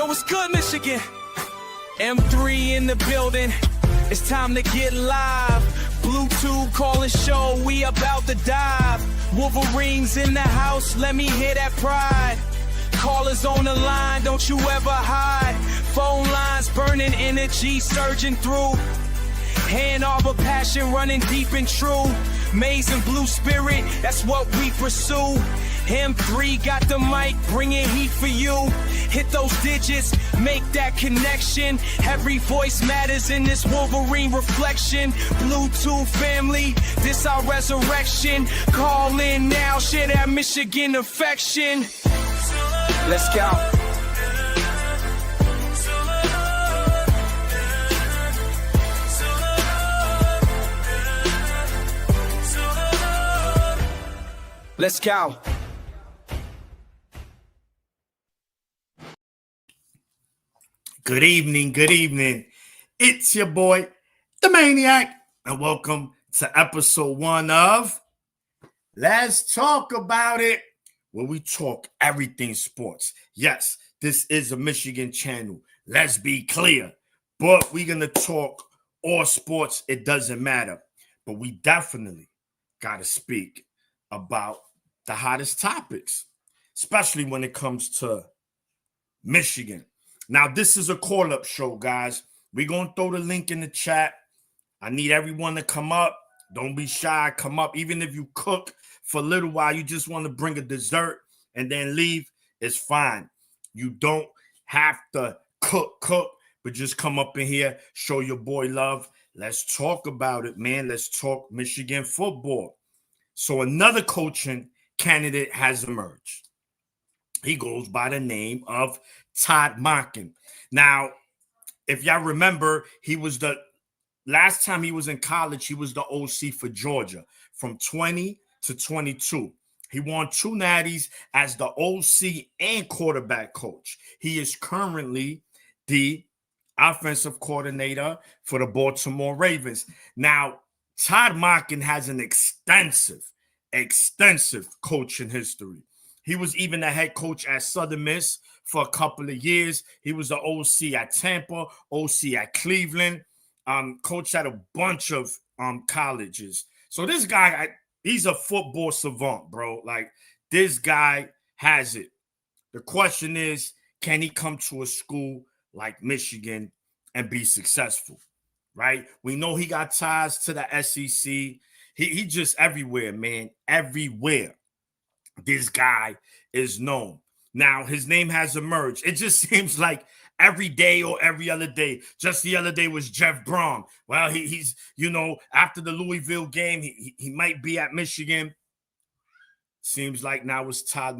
Yo, what's good, Michigan? M3 in the building. It's time to get live. Bluetooth calling show, we about to dive. Wolverines in the house, let me hear that pride. Callers on the line, don't you ever hide. Phone lines burning, energy surging through. Hand Arbor passion running deep and true. Maize and blue spirit, that's what we pursue. M3 got the mic, bringing heat for you. Hit those digits, make that connection. Every voice matters in this Wolverine reflection. Bluetooth family, this our resurrection. Call in now, share that Michigan affection. Let's go. Let's go. Good evening, good evening. It's your boy, the Maniac, and welcome to episode 1 of Let's Talk About It, where we talk everything sports. Yes, this is a Michigan channel. Let's be clear. But we're going to talk all sports. It doesn't matter. But we definitely got to speak about the hottest topics, especially when it comes to Michigan. Now, this is a call-up show, guys. We're going to throw the link in the chat. I need everyone to come up. Don't be shy. Come up. Even if you cook for a little while, you just want to bring a dessert and then leave, it's fine. You don't have to cook, but just come up in here, show your boy love. Let's talk about it, man. Let's talk Michigan football. So another coaching candidate has emerged. He goes by the name of Tawk. Now, if y'all remember, he was the last time he was in college, he was the OC for Georgia from 20 to 22. He won 2 natties as the OC and quarterback coach. He is currently the offensive coordinator for the Baltimore Ravens. Now, Tawk has an extensive coaching history. He was even the head coach at Southern Miss for a couple of years. He was the OC at Tampa, OC at Cleveland, coached at a bunch of colleges. So this guy, he's a football savant, bro. Like, this guy has it. The question is, can he come to a school like Michigan and be successful, right? We know he got ties to the SEC. He just everywhere, man, everywhere. This guy is known. Now, his name has emerged. It just seems like every day or every other day. Just the other day was Jeff Brom. Well, he's, after the Louisville game, he might be at Michigan. Seems like now it's Tawk.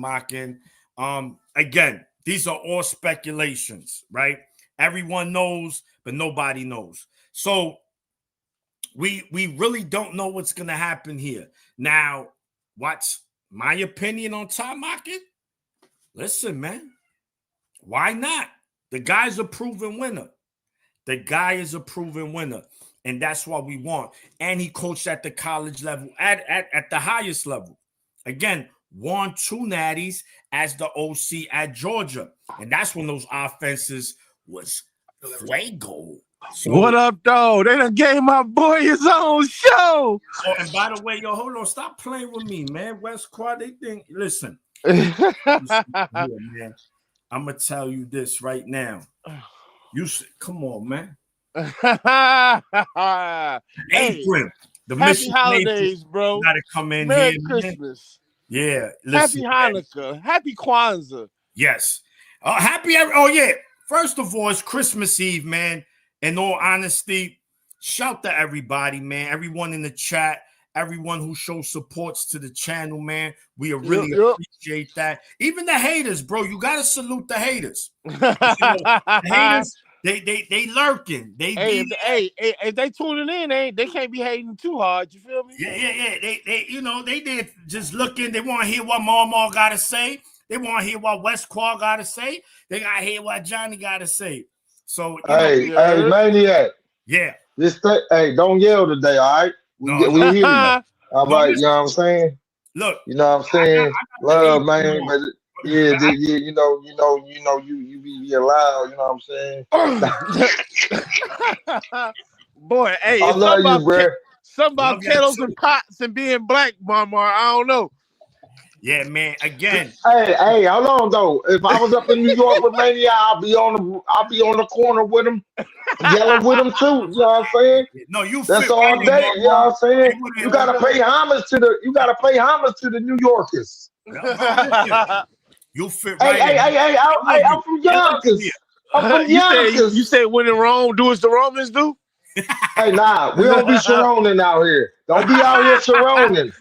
Again, these are all speculations, right? Everyone knows, but nobody knows. So we really don't know what's going to happen here. Now, what's my opinion on Tawk? Listen, man, why not? The guy's a proven winner. The guy is a proven winner, and that's what we want. And he coached at the college level, at the highest level. Again, won 2 natties as the OC at Georgia, and that's when those offenses was fuego. So, what up, though? They done gave my boy his own show. Oh, and by the way, yo, hold on. Stop playing with me, man. West Quad, they think, listen. Man, I'm going to tell you this right now. Come on, man. April. The happy holidays, April, bro. Got to come in Merry here, Christmas. Man. Yeah. Listen, happy Hanukkah. Man. Happy Kwanzaa. Yes. Yeah. First of all, it's Christmas Eve, man. In all honesty, shout to everybody, man. Everyone in the chat, everyone who shows supports to the channel, man. We really appreciate that. Even the haters, bro. You gotta salute the haters. The haters, they lurking. If they tuning in, they can't be hating too hard. You feel me? Yeah. They did just looking. They want to hear what Mama gotta say. They want to hear what West Quad gotta say. They gotta hear what Johnny gotta say. So, hey, Maniac. Yeah. Don't yell today, all right? We hear you. All right, you know what I'm saying? Look. You know what I'm saying? Love, man. Yeah, you know, you be being loud. You know what I'm saying? Boy, hey, I it's love you, bro. something about Love y'all kettles too. and pots and being black, Mama. I don't know. Yeah, man. Again, Hey, hold on though. If I was up in New York with Mania, I'll be on the corner with him, yelling with him too. You know what I'm saying? no, you That's fit right all in, day. You know Mama. what I'm saying? You would You have, gotta pay homage to the New Yorkers. bro. Listen, you fit Hey, right hey, in. hey, hey, They love I'm you. from They love you here. Yonkers. I'm from You Yonkers. said when in Rome, do as the Romans do. Hey, nah, we don't be Sharoning out here. Don't be out here Sharoning.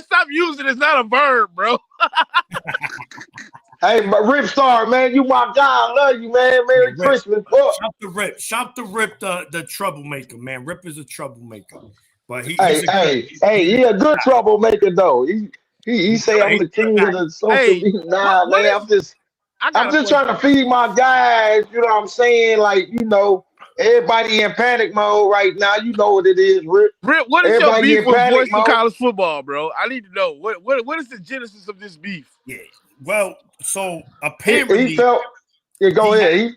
Stop using it. It's not a verb, bro. Hey, but Rip Star, man, you my guy. I love you, man. Yeah, Merry Rip. Christmas. Book. Shop the Rip, the troublemaker, man. Rip is a troublemaker, but Hey, he's a good. hey, hey, he a good troublemaker though. He He's say good. I'm He's the a good king guy. of the social Hey, media. Nah, what man, is? I got I'm a just question. trying to feed my guys. You know what I'm saying? Like, everybody in panic mode right now. You know what it is, Rip. Britt, what is your Everybody beef in with panic boys for mode. college football, bro? I need to know what is the genesis of this beef? Yeah. Well, so He apparently, felt. Yeah, go he had. ahead.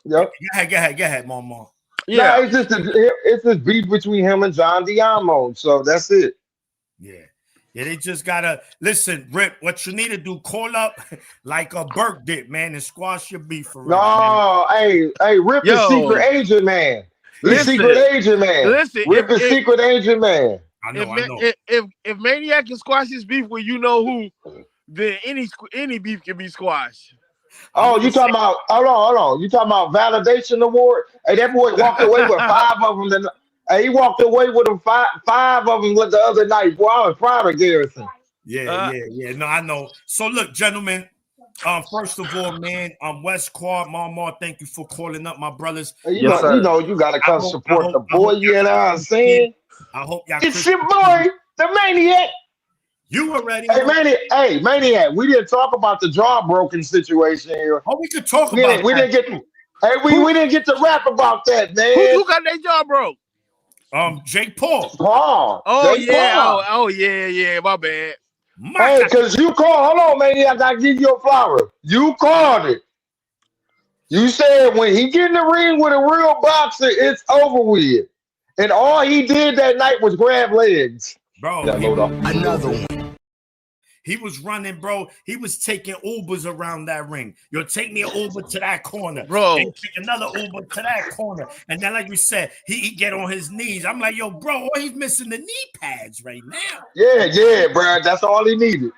Yep. Go ahead, Mama. Nah, Yeah, it's just beef between him and John Diamo. So that's it. Yeah. Yeah, they just gotta listen, Rip. What you need to do, call up like a Burke did, man, and squash your beef already, man. No, hey, Rip is secret yo, agent man. He's secret listen, agent man. listen. Rip is secret agent man. I know. If Maniac can squash his beef with you know who, then any beef can be squashed. I Oh, you wouldn't say talking about? Hold on. You talking about validation award? Hey, that boy walked away with five of them. Hey, he walked away with them five of them with the other night. Boy, I was proud of Garrison. yeah. No, I know. So look, gentlemen. First of all, man, West Quad, Mama, thank you for calling up my brothers. Hey, Yes, sir. you gotta come support the I boy. hope You know what I'm y'all saying? I hope y'all It's Christmas. your boy, the Maniac. You already Hey, know. Maniac. We didn't talk about the jawbroken situation here. Oh, we could talk We about didn't, we that didn't get. too. Hey, Who we didn't get to rap about that, who man. got their jaw broke? Jake Paul. Paul, Oh Jake yeah, Paul. yeah. My bad. Hey, Maka. cause you called. Hold on, man. I gotta give you a flower. You called it. You said when he get in the ring with a real boxer, it's over with. And all he did that night was grab legs. Bro, Yeah, load up. he was running, bro. He was taking Ubers around that ring. Yo, take me an Uber to that corner. Bro. Then take another Uber to that corner. And then, like we said, he get on his knees. I'm like, yo, bro, all he's missing the knee pads right now. Yeah, bro. That's all he needed.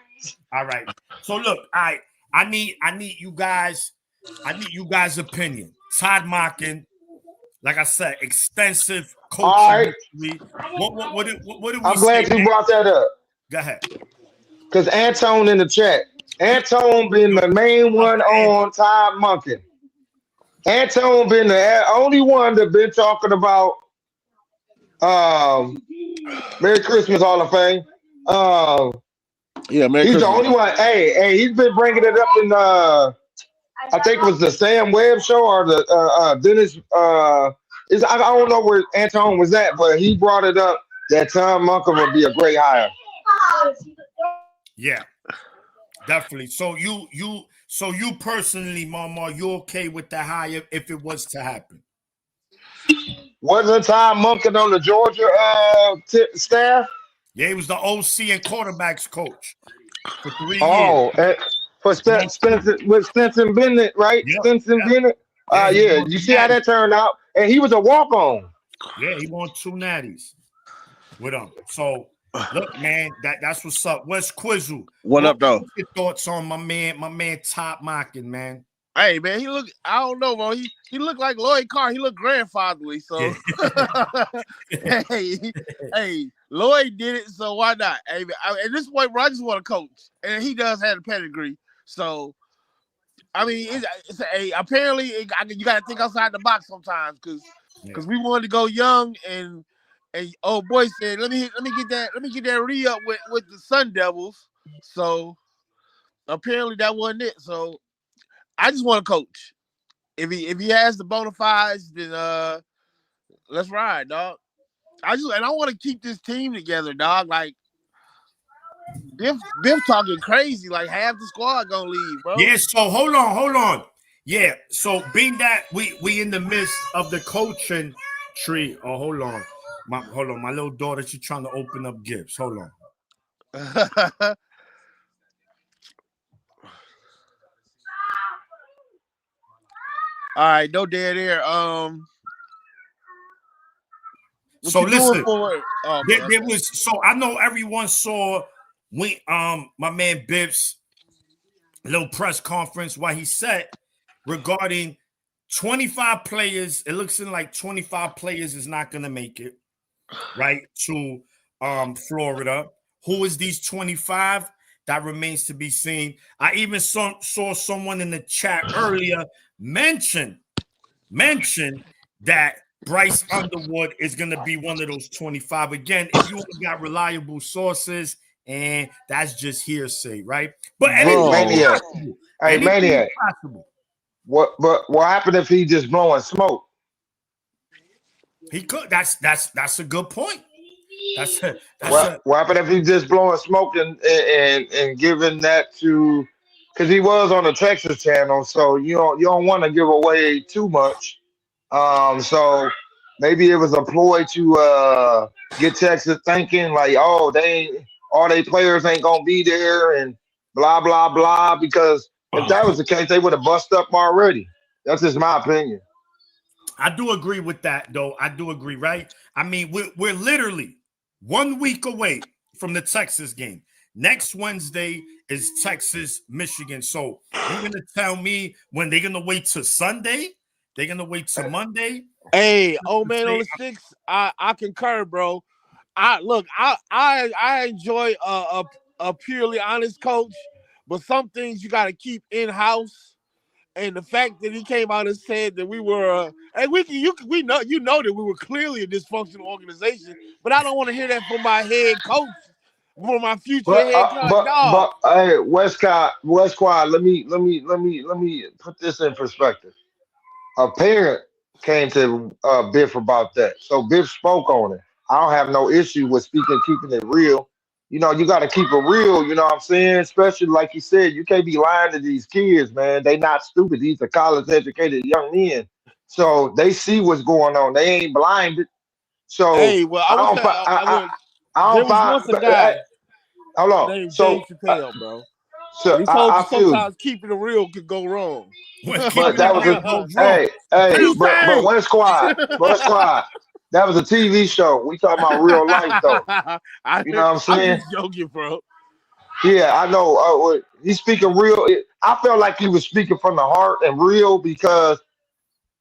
All right. So look, I need you guys. I need you guys' opinion. Todd Mockin, like I said, extensive All coaching right. history. What do we I'm say? glad you Man? brought that up. Go ahead. Because Anton in the chat. Anton been the main one on Todd Monken. Anton been the only one that been talking about Merry Christmas Hall of Fame. Yeah, Merry He's the Christmas. only one. Hey, he's been bringing it up in I think it was the Sam Webb show or the Dennis. I don't know where Anton was at, but he brought it up that Tom Monken would be a great hire. Yeah, definitely. So you personally, Mama, you okay with the hire if it was to happen? Wasn't Tom Monken on the Georgia staff? Yeah, he was the OC and quarterbacks coach for 3 years. Oh, for Stetson Bennett, right? Yep. Stetson Bennett. Yeah, Yeah. You see how that turned out? And he was a walk-on. Yeah, he won 2 natties with him. So look, man, that's what's up. Wes Quizzle. What up, though? What's your thoughts on my man Todd Mockin, man? Hey man, I don't know, bro. He looked like Lloyd Carr. He looked grandfatherly. So hey, Lloyd did it, so why not? Hey, at this point, bro, I just want to coach. And he does have a pedigree. So I mean, apparently you gotta think outside the box sometimes because we wanted to go young and oh boy said, let me get that re-up with the Sun Devils. So apparently that wasn't it. So I just want to coach. If he has the bona fides, then let's ride, dog. I want to keep this team together, dog. Like Biff talking crazy. Like half the squad gonna leave, bro. Yeah, so hold on. Yeah, so being that we in the midst of the coaching tree. Oh, hold on. My little daughter, she's trying to open up gifts. Hold on. All right, no dead air. So listen, there was so I know everyone saw my man Bibbs little press conference where he said regarding 25 players. It looks like 25 players is not gonna make it right to Florida. Who is these 25? That remains to be seen. I even saw someone in the chat earlier mention that Bryce Underwood is going to be one of those 25. Again, if you only got reliable sources, and that's just hearsay, right? But Maniac. Hey, Maniac. Possible. What happened if he just blowing smoke? He could. That's a good point. What happened if he just blowing smoke and giving that to? Because he was on the Texas channel, so you don't want to give away too much. So maybe it was a ploy to get Texas thinking like, oh, all they players ain't gonna be there and blah blah blah. Because if that was the case, they would have bust up already. That's just my opinion. I do agree with that, though. I do agree, right? I mean, we're literally 1 week away from the Texas game. Next Wednesday is Texas, Michigan. So you're gonna tell me when they're gonna wait till Sunday? They're gonna wait till Monday? Hey, old man on the sticks. I concur, bro. I enjoy a purely honest coach, but some things you got to keep in house. And the fact that he came out and said that we were, and we know that we were clearly a dysfunctional organization, but I don't want to hear that from my head coach, from my future head coach. But hey, Westcott, let me put this in perspective. A parent came to Biff about that, so Biff spoke on it. I don't have no issue with keeping it real. You got to keep it real. You know what I'm saying? Especially like you said, you can't be lying to these kids, man. They not stupid. These are college educated young men, so they see what's going on. They ain't blinded. So hey, well, I don't find a guy. Hold on. Named Dave Chappelle, bro. So I feel sometimes keeping it real could go wrong. But that was but one squad. That was a TV show. We talking about real life, though. You know what I'm saying? I'm just joking, bro. Yeah, I know. He's speaking real. I felt like he was speaking from the heart and real because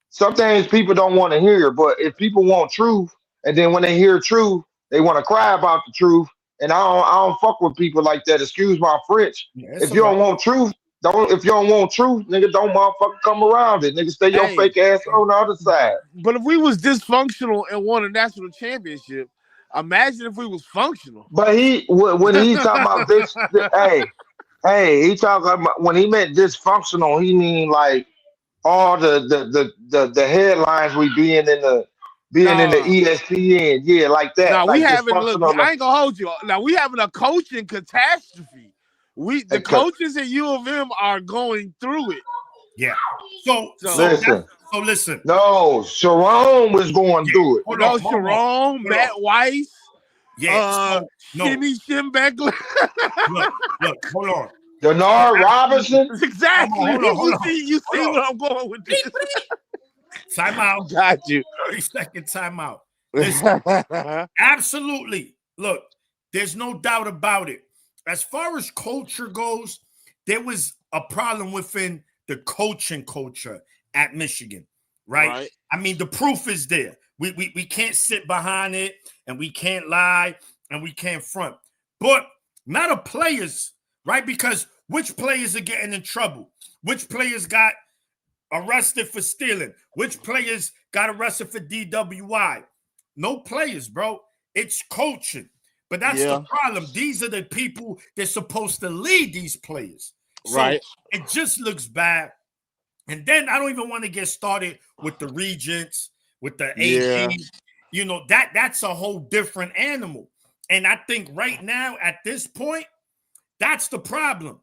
sometimes people don't want to hear. But if people want truth, and then when they hear truth, they want to cry about the truth. And I don't fuck with people like that. Excuse my French. If you don't want truth, nigga, don't motherfucker come around it. Nigga, stay your fake ass on the other side. But if we was dysfunctional and won a national championship, imagine if we was functional. But when he talking about this, he talking about when he meant dysfunctional, he mean like all the headlines we being in the ESPN, yeah, like that. Now like we having I ain't gonna hold you. Now we having a coaching catastrophe. The coaches at U of M are going through it. Yeah. Listen. No, Sharon was going through it. Sharon, Matt Weiss. Yeah. Jimmy Schembeckler. Look, hold on. Denard Robinson. Exactly. You see what I'm going with this. Time out. Got you. 30-second timeout. Listen, absolutely. Look, there's no doubt about it. As far as culture goes, there was a problem within the coaching culture at Michigan, right? I mean, the proof is there. We can't sit behind it, and we can't lie, and we can't front. But not the players, right? Because which players are getting in trouble? Which players got arrested for stealing? Which players got arrested for DWI? No players, bro. It's coaching. But that's the problem. These are the people that's supposed to lead these players. So it just looks bad. And then I don't even want to get started with the regents, with the AG. You know, that's a whole different animal. And I think right now at this point, That's the problem,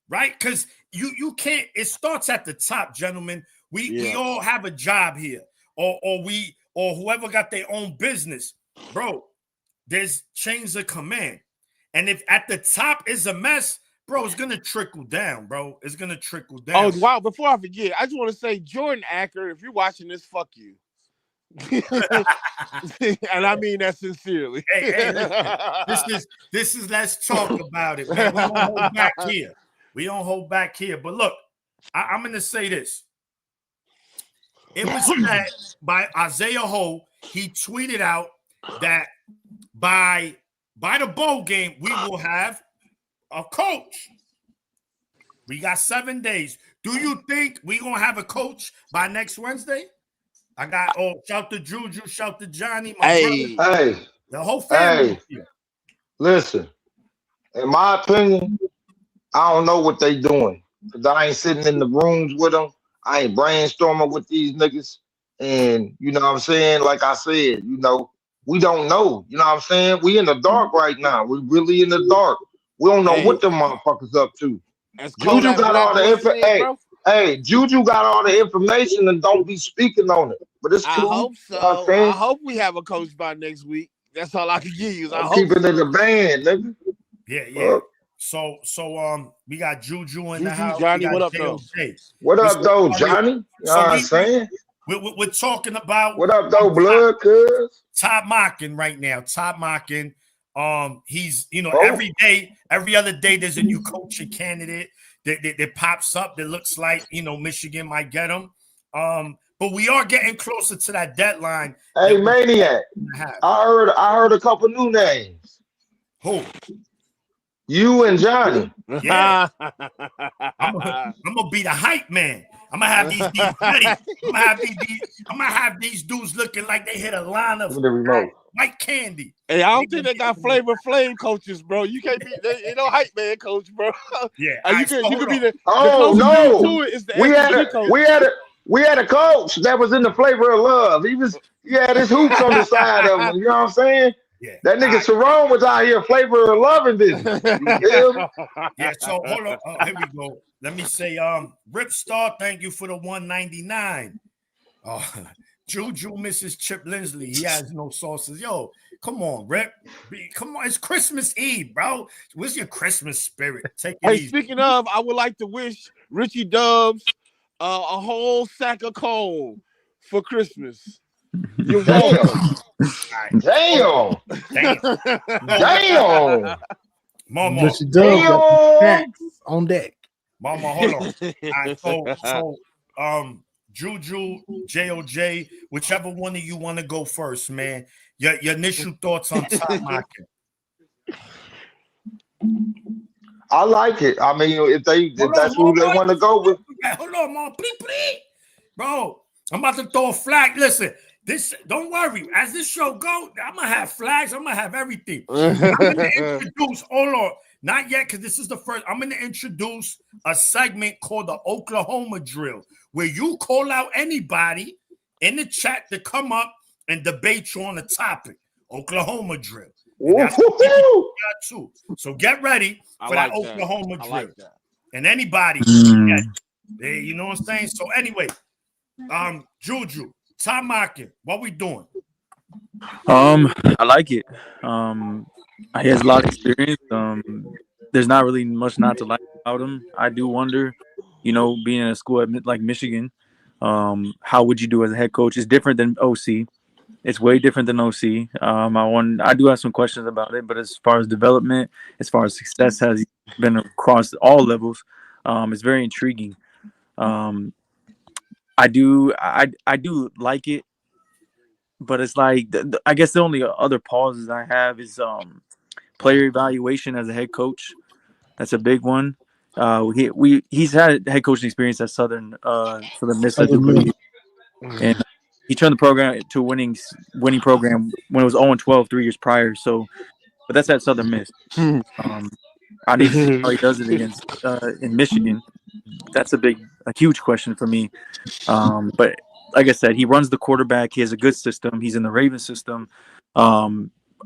right? Because you can't. It starts at the top, gentlemen. We all have a job here, or whoever got their own business, bro. There's chains of command, and if at the top is a mess, bro, it's gonna trickle down, bro. It's gonna trickle down. Oh wow! Before I forget, I just want to say, Jordan Acker, if you're watching this, fuck you. And I mean that sincerely. Hey, listen, this is let's talk about it, man. We don't hold back here. We don't hold back here. But look, I'm gonna say this. It was said by Isaiah Ho. He tweeted out that by the bowl game, we will have a coach. We got 7 days. Do you think we're gonna have a coach by next Wednesday? I got shout to Juju, shout to Johnny, my brother. Hey, The whole family. hey, listen. In my opinion, I don't know what they doing because I ain't sitting in the rooms with them. I ain't brainstorming with these niggas, and you know what I'm saying. Like I said, you know, we don't know. You know what I'm saying. We in the dark right now. We really in the dark. We don't know what them motherfuckers up to. Juju got all the information. Hey, Juju got all the information and don't be speaking on it. But it's cool. I hope so. I hope we have a coach by next week. That's all I can give you. I'm keeping it in the band, nigga. Yeah. So we got Juju in the house. Johnny, what up, though? What up, though, Johnny? You know what I'm saying? We're talking about what up, though, blood, cuz? Top mocking right now. Top mocking. He's every day, every other day, there's a new coaching candidate that pops up that looks like Michigan might get him. But we are getting closer to that deadline. Hey, Maniac, I heard a couple new names. Who? You and Johnny. Yeah. I'm gonna be the hype man. I'm gonna have these ready. I'm gonna have these dudes looking like they hit a line of white candy. Hey, I don't think they got Flavor Flav coaches, bro. You can't be they no hype man coach, bro. Yeah, you could be the no. To it is the we had a coach that was in the Flavor of Love. He had his hoops on the side of him. You know what I'm saying? Yeah. That nigga Cerrone was out here Flavor of Loving business. Yeah. So hold on. Here we go. Let me say, Rip Star, thank you for the 199. Juju Mrs. Chip Lindsley. He has no sauces. Yo, come on, Rip. Come on. It's Christmas Eve, bro. Where's your Christmas spirit? Take it easy. Speaking of, I would like to wish Richie Dubs a whole sack of coal for Christmas. You're welcome. Damn. Mama. Damn. On deck. Mama, hold on. All right, so Juju, JOJ, whichever one of you want to go first, man. Your initial thoughts on top mocking. I like it. I mean, if that's who they want to go with. Hold on, Mom. Please. Bro, I'm about to throw a flag. Listen, don't worry. As this show go, I'm gonna have flags. I'm gonna have everything. I'm gonna introduce. Hold on, not yet, because this is the first. I'm gonna introduce a segment called the Oklahoma Drill, where you call out anybody in the chat to come up and debate you on the topic. Oklahoma Drill. So get ready for that Oklahoma Drill. And anybody, you know what I'm saying? So anyway, Juju, top mocking, what we doing? I like it. He has a lot of experience. There's not really much not to like about him. I do wonder, being in a school like Michigan, how would you do as a head coach? It's different than OC. It's way different than OC. I do have some questions about it, but as far as development, as far as success has been across all levels, it's very intriguing. I do like it, but it's like I guess the only other pauses I have is player evaluation as a head coach. That's a big one. He's had head coaching experience at Southern Miss, I do believe, and he turned the program to a winning program when it was 0-12 3 years prior. So, but that's at Southern Miss. I need to see how he does it against in Michigan. That's a huge question for me. But like I said, he runs the quarterback. He has a good system. He's in the Ravens system.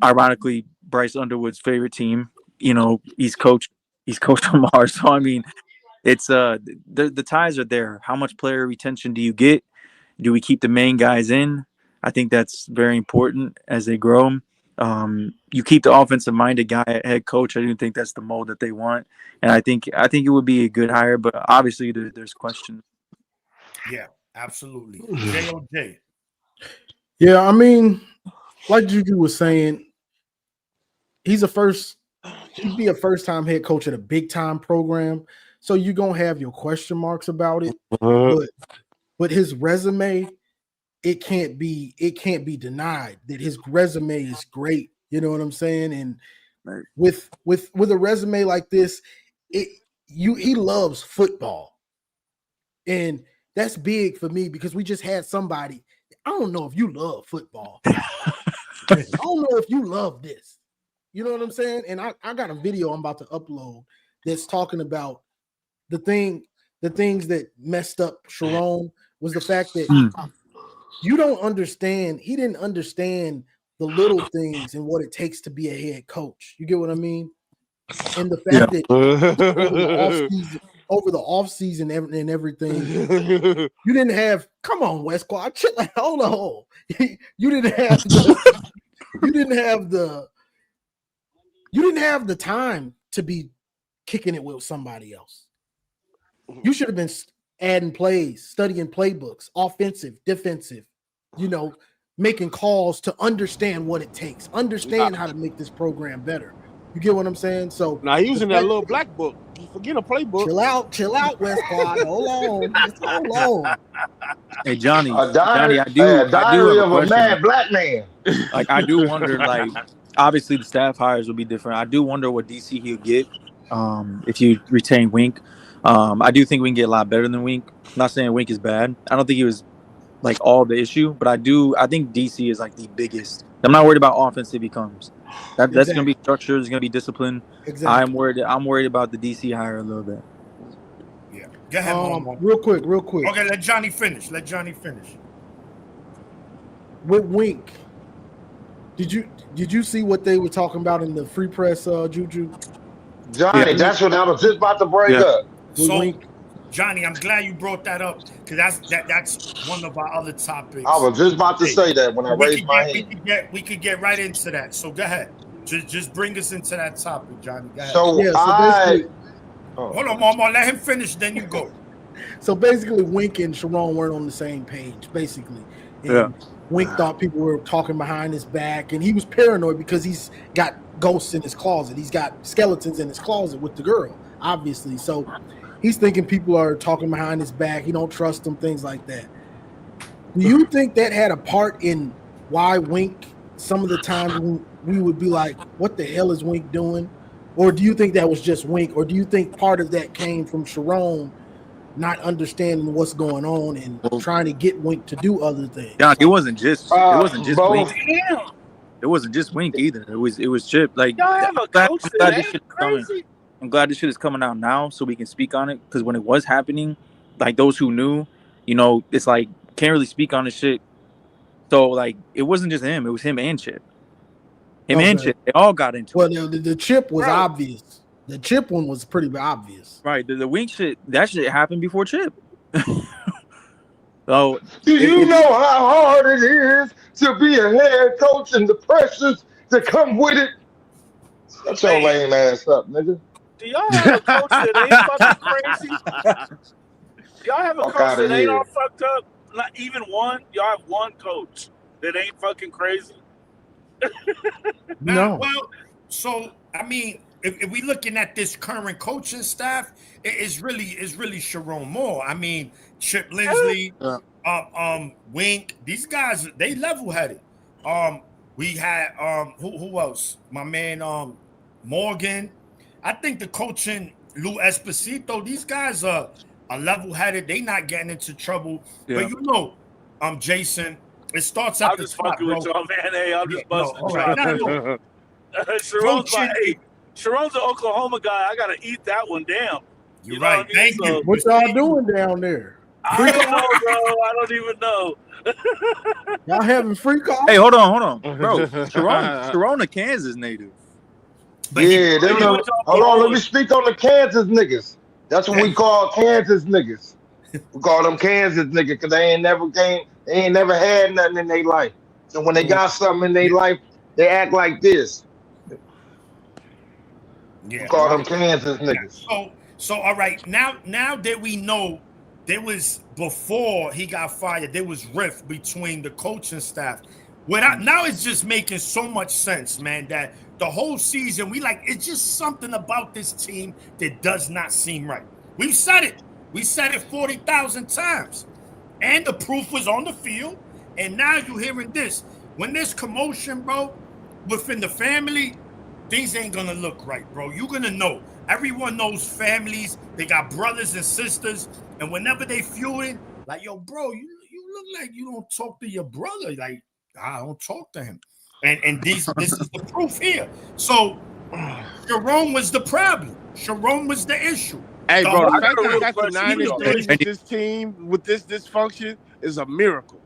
Ironically, Bryce Underwood's favorite team. He's coached He's coached from Mars. So I mean, it's the ties are there. How much player retention do you get? Do we keep the main guys in? I think that's very important as they grow. You keep the offensive minded guy at head coach. I do think that's the mold that they want, and I think it would be a good hire. But obviously, there's questions. Yeah, absolutely. JOJ. Yeah, I mean, like Juju was saying, he'd be a first-time head coach at a big-time program. So you're gonna have your question marks about it. But his resume, it can't be denied that his resume is great. You know what I'm saying? And Right. with a resume like this, he loves football. And that's big for me because we just had somebody. I don't know if you love football. I don't know if you love this. You know what I'm saying? And I got a video I'm about to upload that's talking about the things that messed up Sharon was the fact that you don't understand. He didn't understand the little things and what it takes to be a head coach. You get what I mean? And the fact that over the offseason and everything, you didn't have. Come on, Westquad, chill. Hold on. You didn't have the time to be kicking it with somebody else. You should have been adding plays, studying playbooks, offensive, defensive, making calls to understand what it takes, understand how to make this program better. You get what I'm saying? So now he was in that little black book. Forget a playbook. Chill out, Westquad. Hold on. Hey Johnny, A Johnny, diary, I do have diary a of a question. mad black man. Like I do wonder, like obviously the staff hires will be different. I do wonder what DC he'll get if you retain Wink. I do think we can get a lot better than Wink. I'm not saying Wink is bad. I don't think he was like all the issue, but I think DC is like the biggest. I'm not worried about offense if he comes. That's gonna be structure, it's gonna be discipline. Exactly. I'm worried about the DC hire a little bit. Yeah. Go ahead, Momo. Real quick. Okay, let Johnny finish. With Wink, did you see what they were talking about in the free press, Juju? Johnny, that's what I was just about to bring up. So, Wink. Johnny, I'm glad you brought that up because that's one of our other topics. I was just about to say that when I raised my hand. We could get right into that. So go ahead. Just bring us into that topic, Johnny. Go ahead. So hold on, Mama. Let him finish, then you go. So basically, Wink and Sharon weren't on the same page, basically. And Wink thought people were talking behind his back, and he was paranoid because he's got ghosts in his closet. He's got skeletons in his closet with the girl, obviously. So he's thinking people are talking behind his back. He don't trust them, things like that. Do you think that had a part in why Wink, some of the times we would be like, what the hell is Wink doing? Or do you think that was just Wink? Or do you think part of that came from Sharon not understanding what's going on and trying to get Wink to do other things? Yeah, it wasn't just both. Wink. It wasn't just Wink either. It was Chip. Like Y'all have a coach that ain't crazy. I'm glad this shit is coming out now so we can speak on it. Because when it was happening, like those who knew, it's like can't really speak on this shit. So like it wasn't just him; it was him and Chip. And Chip, they all got into it. Well, the Chip was obvious. The Chip one was pretty obvious. Right. The Wink shit, that shit happened before Chip. So do you know how hard it is to be a head coach and the pressures that come with it? Shut your lame ass up, nigga. Do y'all have a coach that ain't fucking crazy? Y'all have a coach that ain't all fucked up? Not even one? Y'all have one coach that ain't fucking crazy? No. Well, so I mean, if we looking at this current coaching staff, it's really Sharon Moore. I mean, Chip Lindsey, Wink. These guys, they level headed. We had who else? My man Morgan. I think the coaching Lou Esposito. These guys are level headed. They not getting into trouble. Yeah. But Jason. It starts at the top, fucking with y'all, man. Hey, I'm just busting. Sharon's an Oklahoma guy. I gotta eat that one. Damn. You're right. Thank you. What y'all doing down there? I don't know, bro. I don't even know. Y'all having free calls? Hey, hold on, bro. Sharon, a Kansas native. But he, hold on. Let me speak on the Kansas niggas. That's what we call Kansas niggas. We call them Kansas niggas because they ain't never had nothing in their life. So when they got something in their life, they act like this. yeah, We call them Kansas niggas. So all right, now that we know there was before he got fired, there was rift between the coaching staff. Now it's just making so much sense, man, that the whole season it's just something about this team that does not seem right. We've said it. We said it 40,000 times. And the proof was on the field. And now you're hearing this. When there's commotion, bro, within the family, things ain't gonna look right, bro. You're gonna know. Everyone knows families. They got brothers and sisters. And whenever they feuding, like, yo, bro, you look like you don't talk to your brother. Like, I don't talk to him. And this is the proof here. So Sharon was the problem. Sharon was the issue. Hey, bro, I the got fact a that real they got to question 9-3 with this team, with this dysfunction, is a miracle.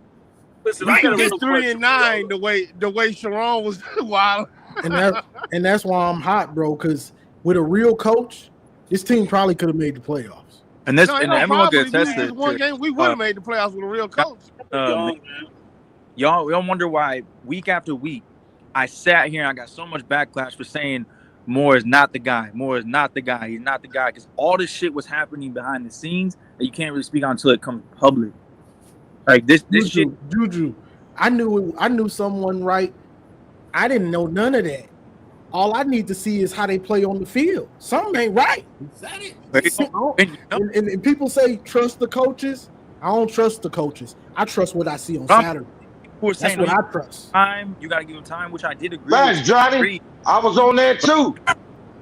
Listen, We I got could a get real 3 question and for 9 the way Sharon was wild. And that's why I'm hot, bro. Because with a real coach, this team probably could have made the playoffs. And this No, and no everyone problem. gets If we tested. just one game, we would have made the playoffs with a real coach. y'all. Young, man. Y'all wonder why week after week I sat here and I got so much backlash for saying Moore is not the guy. Moore is not the guy. He's not the guy because all this shit was happening behind the scenes that you can't really speak on until it comes public. Like this shit. Juju, I knew someone right. I didn't know none of that. All I need to see is how they play on the field. Something ain't right. Is that it? And people say trust the coaches. I don't trust the coaches. I trust what I see on Saturday. That's what I trust. Time, you got to give him time, which I did agree. Thanks, Johnny. I was on that too.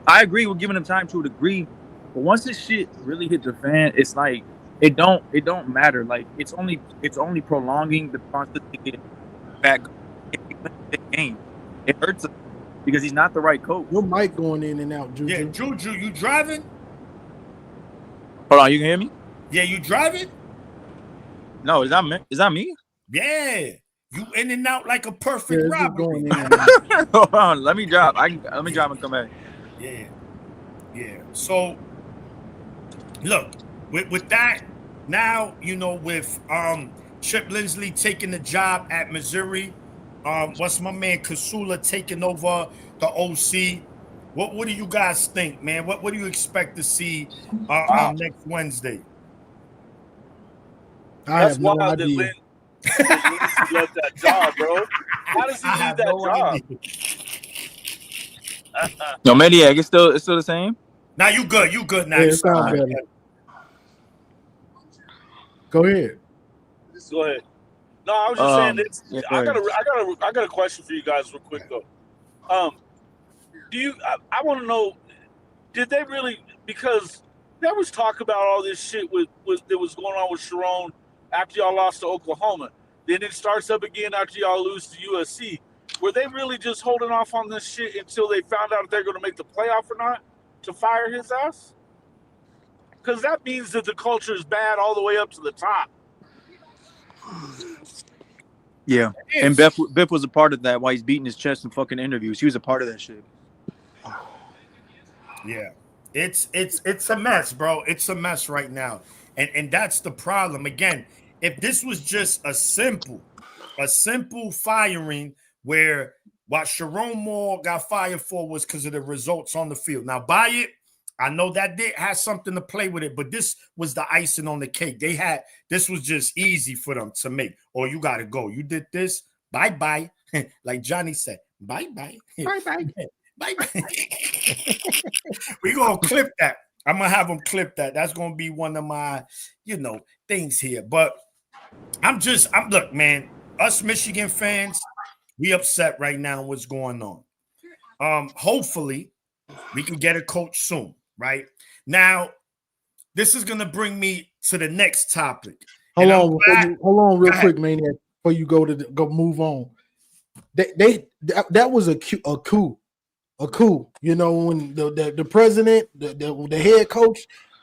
I agree with giving him time to a degree, but once this shit really hit the fan, it's like it don't matter. Like it's only prolonging the process to get back in the game. It hurts him because he's not the right coach. Your mic going in and out, Juju. Yeah, Juju, you driving? Hold on, you can hear me? Yeah, you driving? No, is that me? Yeah. You in and out like a perfect robbery. Going in and out. Hold on, let me drive. Let me drive and come back. Yeah. So look, with that, now with Chip Lindsey taking the job at Missouri, what's my man Kasula taking over the OC? What do you guys think, man? What do you expect to see next Wednesday? That's wild that Lynn left that job, bro. How does he leave that job? No, Maniac, it's still the same. Now you good now. Yeah, it sounds better. Go ahead. Go ahead. No, I was just saying I got a question for you guys real quick though. I want to know, did they really, because there was talk about all this shit that was going on with Sharon after y'all lost to Oklahoma. Then it starts up again after y'all lose to USC. Were they really just holding off on this shit until they found out if they're going to make the playoff or not to fire his ass? Because that means that the culture is bad all the way up to the top. Yeah, and Biff was a part of that. While he's beating his chest in fucking interviews, he was a part of that shit. Yeah, it's a mess, bro. It's a mess right now, and that's the problem. Again, if this was just a simple firing where what Sharon Moore got fired for was because of the results on the field. Now, buy it. I know that did have something to play with it, but this was the icing on the cake. This was just easy for them to make. Oh, you got to go. You did this. Bye-bye. Like Johnny said, bye-bye. Bye-bye. Bye-bye. We're going to clip that. I'm going to have them clip that. That's going to be one of my, things here. But look, man, us Michigan fans, we upset right now what's going on. Hopefully, we can get a coach soon. Right now, this is gonna bring me to the next topic. Hold on, real quick, Maniac, before you go move on. That was a coup. When the president, the head coach,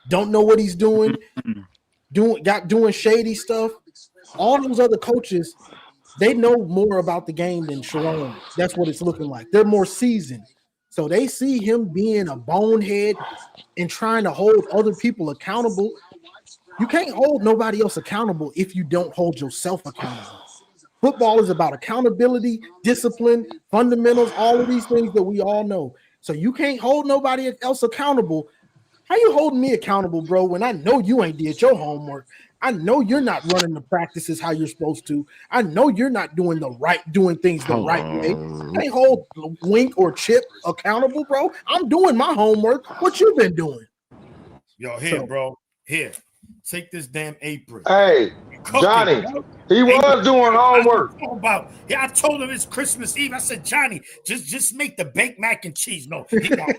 don't know what he's doing, doing shady stuff. All those other coaches, they know more about the game than Sharon. That's what it's looking like. They're more seasoned. So they see him being a bonehead and trying to hold other people accountable. You can't hold nobody else accountable if you don't hold yourself accountable. Football is about accountability, discipline, fundamentals, all of these things that we all know. So you can't hold nobody else accountable. How you holding me accountable, bro, when I know you ain't did your homework? I know you're not running the practices how you're supposed to. I know you're not doing things the right way. You can't hold Wink or Chip accountable, bro. I'm doing my homework. What you been doing? Yo, here, bro. Here. Take this damn apron. Hey, Johnny, he was doing homework. I told him it's Christmas Eve. I said, Johnny, just make the baked mac and cheese. No, he want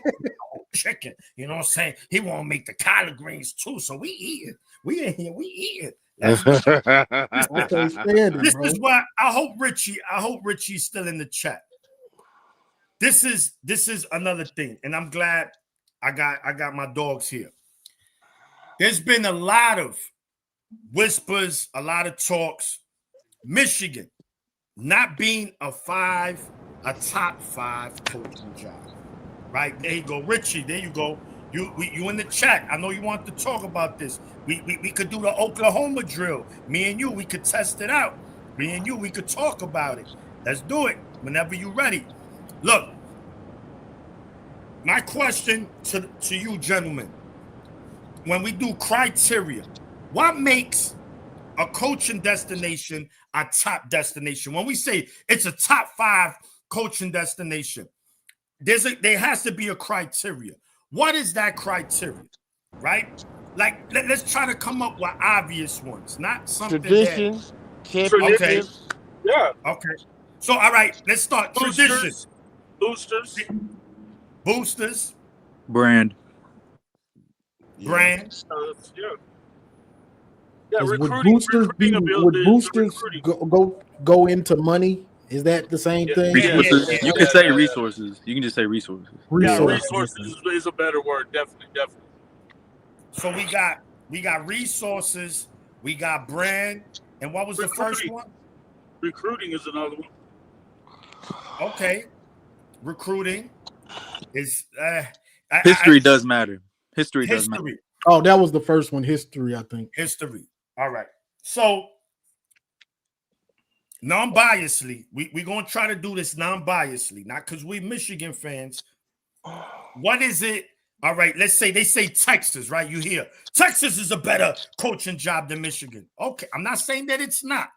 chicken. You know what I'm saying? He want to make the collard greens too. So we eat it. We in here. We eat it. This is why I hope Richie's still in the chat. This is another thing, and I'm glad I got my dogs here. There's been a lot of whispers, a lot of talks. Michigan not being a top five coaching job. Right? There you go. Richie, there you go. You in the chat. I know you want to talk about this. We could do the Oklahoma drill. Me and you, we could test it out. Me and you, we could talk about it. Let's do it whenever you're ready. Look, my question to you gentlemen, when we do criteria, what makes a coaching destination a top destination? When we say it's a top five coaching destination, there has to be a criteria. What is that criteria? Right? Like, let's try to come up with obvious ones, not something traditions. Okay. Yeah. Okay. So, all right, let's start. Traditions. Boosters. Brand. Yeah. Yeah, would boosters go into money? Is that the same thing? You can say resources. You can just say resources. Resources is a better word. Definitely. So we got resources, we got brand, and what was the first one? Recruiting is another one. Okay, recruiting is history does matter. History does matter. Oh, that was the first one. History, I think. History. All right. So non-biasly, we're gonna try to do this non-biasly, not because we're Michigan fans. What is it? All right, let's say they say Texas, right? You hear Texas is a better coaching job than Michigan. Okay, I'm not saying that it's not,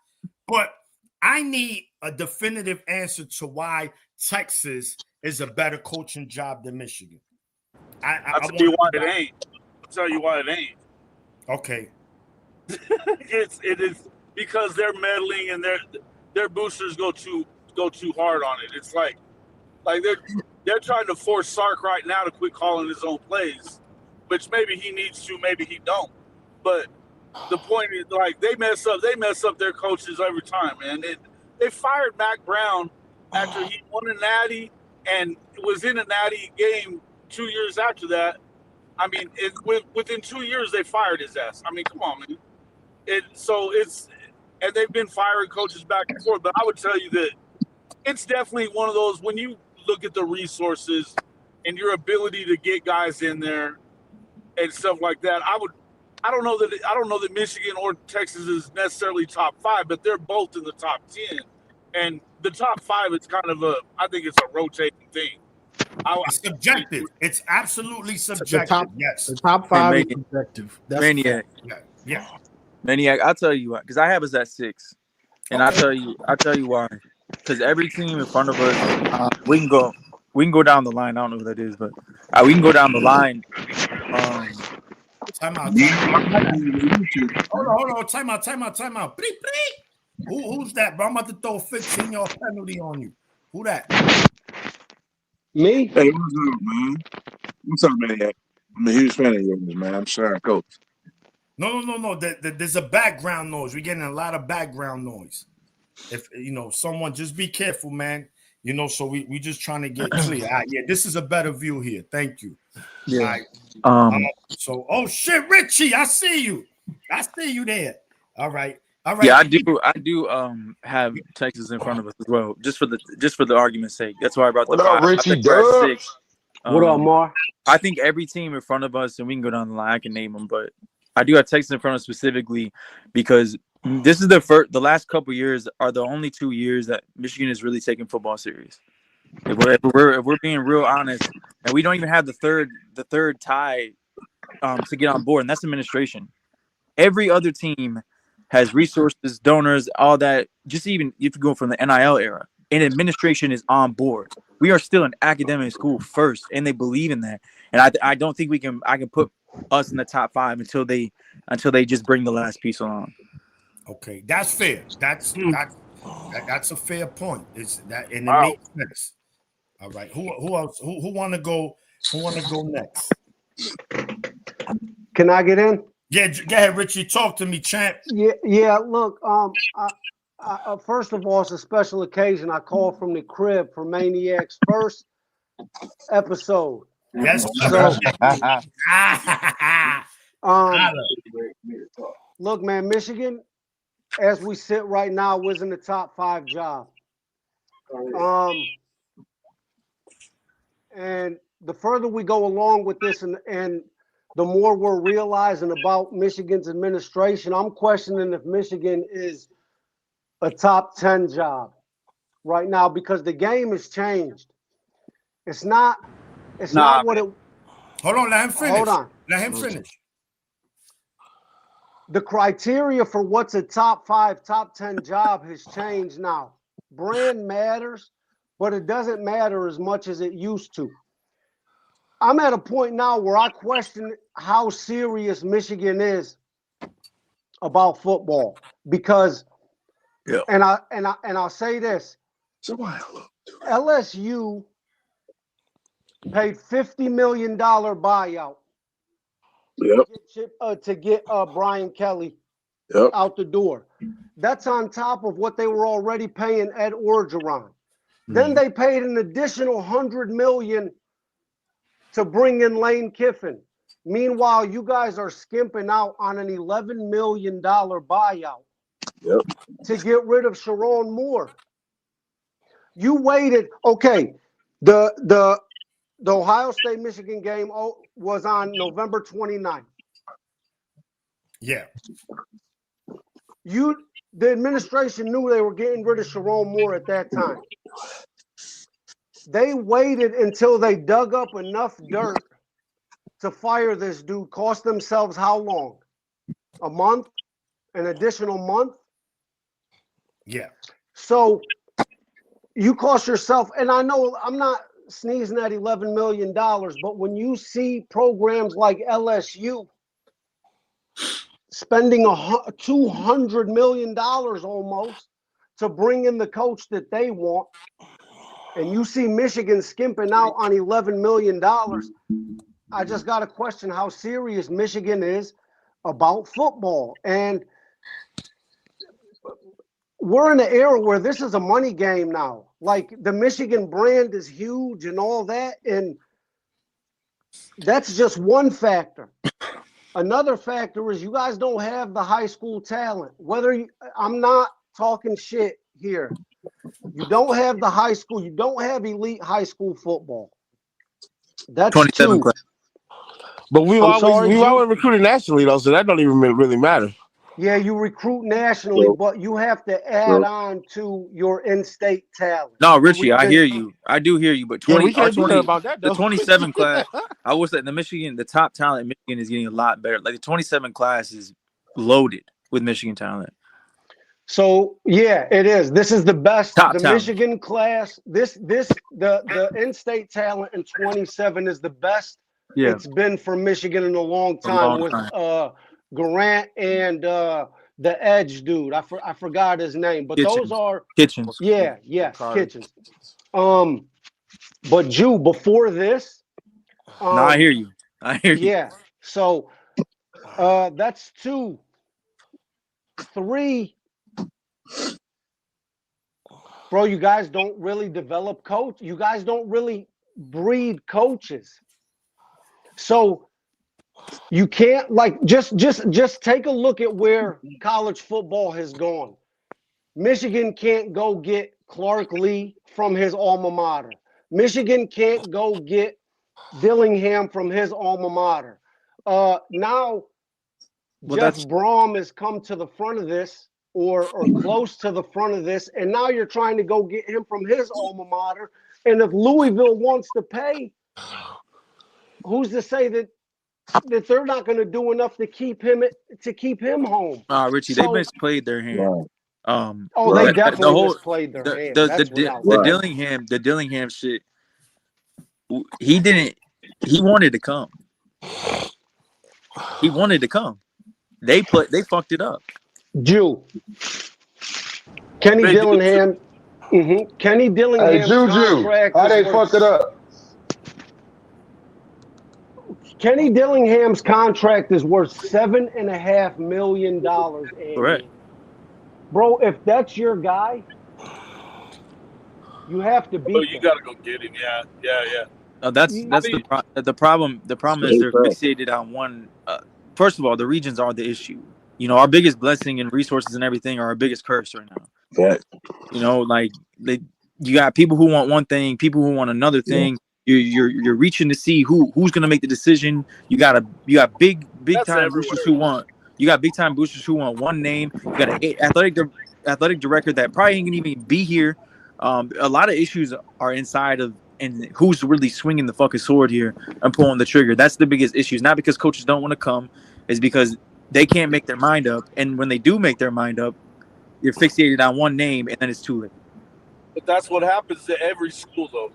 but I need a definitive answer to why Texas is a better coaching job than Michigan. I'll tell you why it ain't. I'll tell you why it ain't. Okay. It is because they're meddling and their boosters go too hard on it. It's like they're trying to force Sark right now to quit calling his own plays, which maybe he needs to, maybe he don't. But the point is, like, they mess up their coaches every time, man. They fired Mac Brown after he won a natty and was in a natty game 2 years after that. I mean, within 2 years they fired his ass. I mean, come on, man. And they've been firing coaches back and forth. But I would tell you that it's definitely one of those, when you look at the resources and your ability to get guys in there and stuff like that, I don't know that Michigan or Texas is necessarily top five, but they're both in the top 10. And the top five is kind of I think it's a rotating thing. It's subjective. It's absolutely subjective. The top five is subjective. That's Maniac. Yeah. Maniac, I'll tell you why. Because I have us at 6. And okay. I'll tell you why. Because every team in front of us, we can go down the line. I don't know who that is, but we can go down the line. Time out. Hold on. Time out. Bleep. Who's that, bro? I'm about to throw a 15-yard penalty on you. Who that? Me? Hey, what's up, man? What's up, Maniac? I'm a huge fan of yours, man. I'm sorry, Coach. No. There's a background noise. We're getting a lot of background noise. If someone, just be careful, man. So we just trying to get clear. Yeah, this is a better view here. Thank you. Yeah. Oh shit, Richie, I see you there. All right. Yeah, I do have Texas in front of us as well, just for the argument's sake. That's why I brought What up, Richie? 6. What up, Mar? I think every team in front of us, and we can go down the line, I can name them, but I do have Texas in front of us specifically because this is the last couple years are the only 2 years that Michigan is really taking football serious. If we're being real honest, and we don't even have the third tie to get on board, and that's administration. Every other team has resources, donors, all that. Just even if you go from the NIL era, and administration is on board. We are still an academic school first, and they believe in that. And I don't think I can put us in the top 5 until they just bring the last piece along. Okay, that's fair. That's a fair point. It's that, and it makes sense. All right, who else? Who want to go? Who want to go next? Can I get in? Yeah, go ahead, Richie. Talk to me, champ. Yeah. Look, first of all, it's a special occasion. I called from the crib for Maniac's first episode. Yes. So, look, man, Michigan, as we sit right now, was in the top 5 job. And the further we go along with this, and the more we're realizing about Michigan's administration, I'm questioning if Michigan is a top 10 job right now because the game has changed. It's not what it. Hold on, let him finish. Hold on. Let him finish. The criteria for what's a top 5, top 10 job has changed now. Brand matters, but it doesn't matter as much as it used to. I'm at a point now where I question how serious Michigan is about football because, and I'll say this: LSU paid $50 million buyout to get Brian Kelly out the door. That's on top of what they were already paying Ed Orgeron. Then they paid an additional $100 million to bring in Lane Kiffin. Meanwhile, you guys are skimping out on an $11 million buyout to get rid of Sharon Moore. You waited. Okay, the Ohio State-Michigan game was on November 29th. Yeah. The administration knew they were getting rid of Sharon Moore at that time. They waited until they dug up enough dirt to fire this dude. Cost themselves how long? A month? An additional month? Yeah. So you cost yourself, and I know I'm not sneezing at $11 million, but when you see programs like LSU spending $200 million almost to bring in the coach that they want, and you see Michigan skimping out on $11 million, I just got to question how serious Michigan is about football. And we're in an era where this is a money game now. Like, the Michigan brand is huge and all that, and that's just one factor. Another factor is you guys don't have the high school talent. I'm not talking shit here. You don't have the high school. You don't have elite high school football. That's 27 two. class. But we've always recruited nationally though, so that don't even really matter. Yeah, you recruit nationally, but you have to add on to your in-state talent. No, Richie, I hear you. I do hear you. But 20, we can't do that about that, though. The 27 class, I will say the top talent in Michigan is getting a lot better. Like the 27 class is loaded with Michigan talent. So yeah, it is. This is the best. Top the talent. Michigan class. The in-state talent in 27 is the best it's been for Michigan in a long time. With Grant and the edge dude. I forgot his name, but Kitchens. those are Kitchens. Yeah, Kitchens. But Jew, before this, no, I hear you. Yeah. So that's 2. 3. Bro, you guys don't really develop coach. You guys don't really breed coaches. So you can't just take a look at where college football has gone. Michigan can't go get Clark Lee from his alma mater. Michigan can't go get Dillingham from his alma mater. Now, Jeff Brom has come to the front of this, or close to the front of this, and now you're trying to go get him from his alma mater. And if Louisville wants to pay, who's to say that they're not going to do enough to keep him home? Richie, they misplayed their hand. They definitely misplayed their hand. The Dillingham shit. He wanted to come. He wanted to come. They fucked it up. Kenny Dillingham. Kenny Dillingham's contract. How they fucked it up? Kenny Dillingham's contract is worth $7.5 million annually. Correct. Bro, if that's your guy, you have to beat him. You got to go get him. Yeah. That's the problem. The problem is they're fixated on one. First of all, the regions are the issue. You know, our biggest blessing and resources and everything are our biggest curse right now. Yeah. You know, like you got people who want one thing, people who want another thing. You're reaching to see who's gonna make the decision. You got big time boosters who want. You got big time boosters who want one name. You got an athletic director that probably ain't gonna even be here. A lot of issues are inside of. And who's really swinging the fucking sword here and pulling the trigger? That's the biggest issue. It's not because coaches don't want to come. It's because they can't make their mind up. And when they do make their mind up, you're fixated on one name, and then it's too late. But that's what happens to every school, though.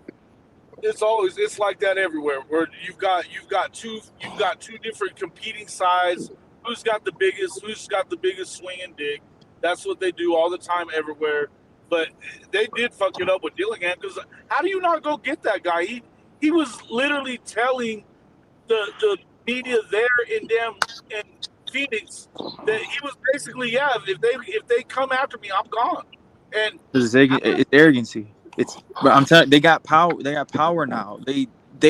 It's like that everywhere. Where you've got two different competing sides. Who's got the biggest swing and dig? That's what they do all the time everywhere. But they did fuck it up with Dillingham, because how do you not go get that guy? He was literally telling the media there in Phoenix that he was basically, if they come after me, I'm gone. And it's arrogancy. But I'm telling you, they got power. They got power now. They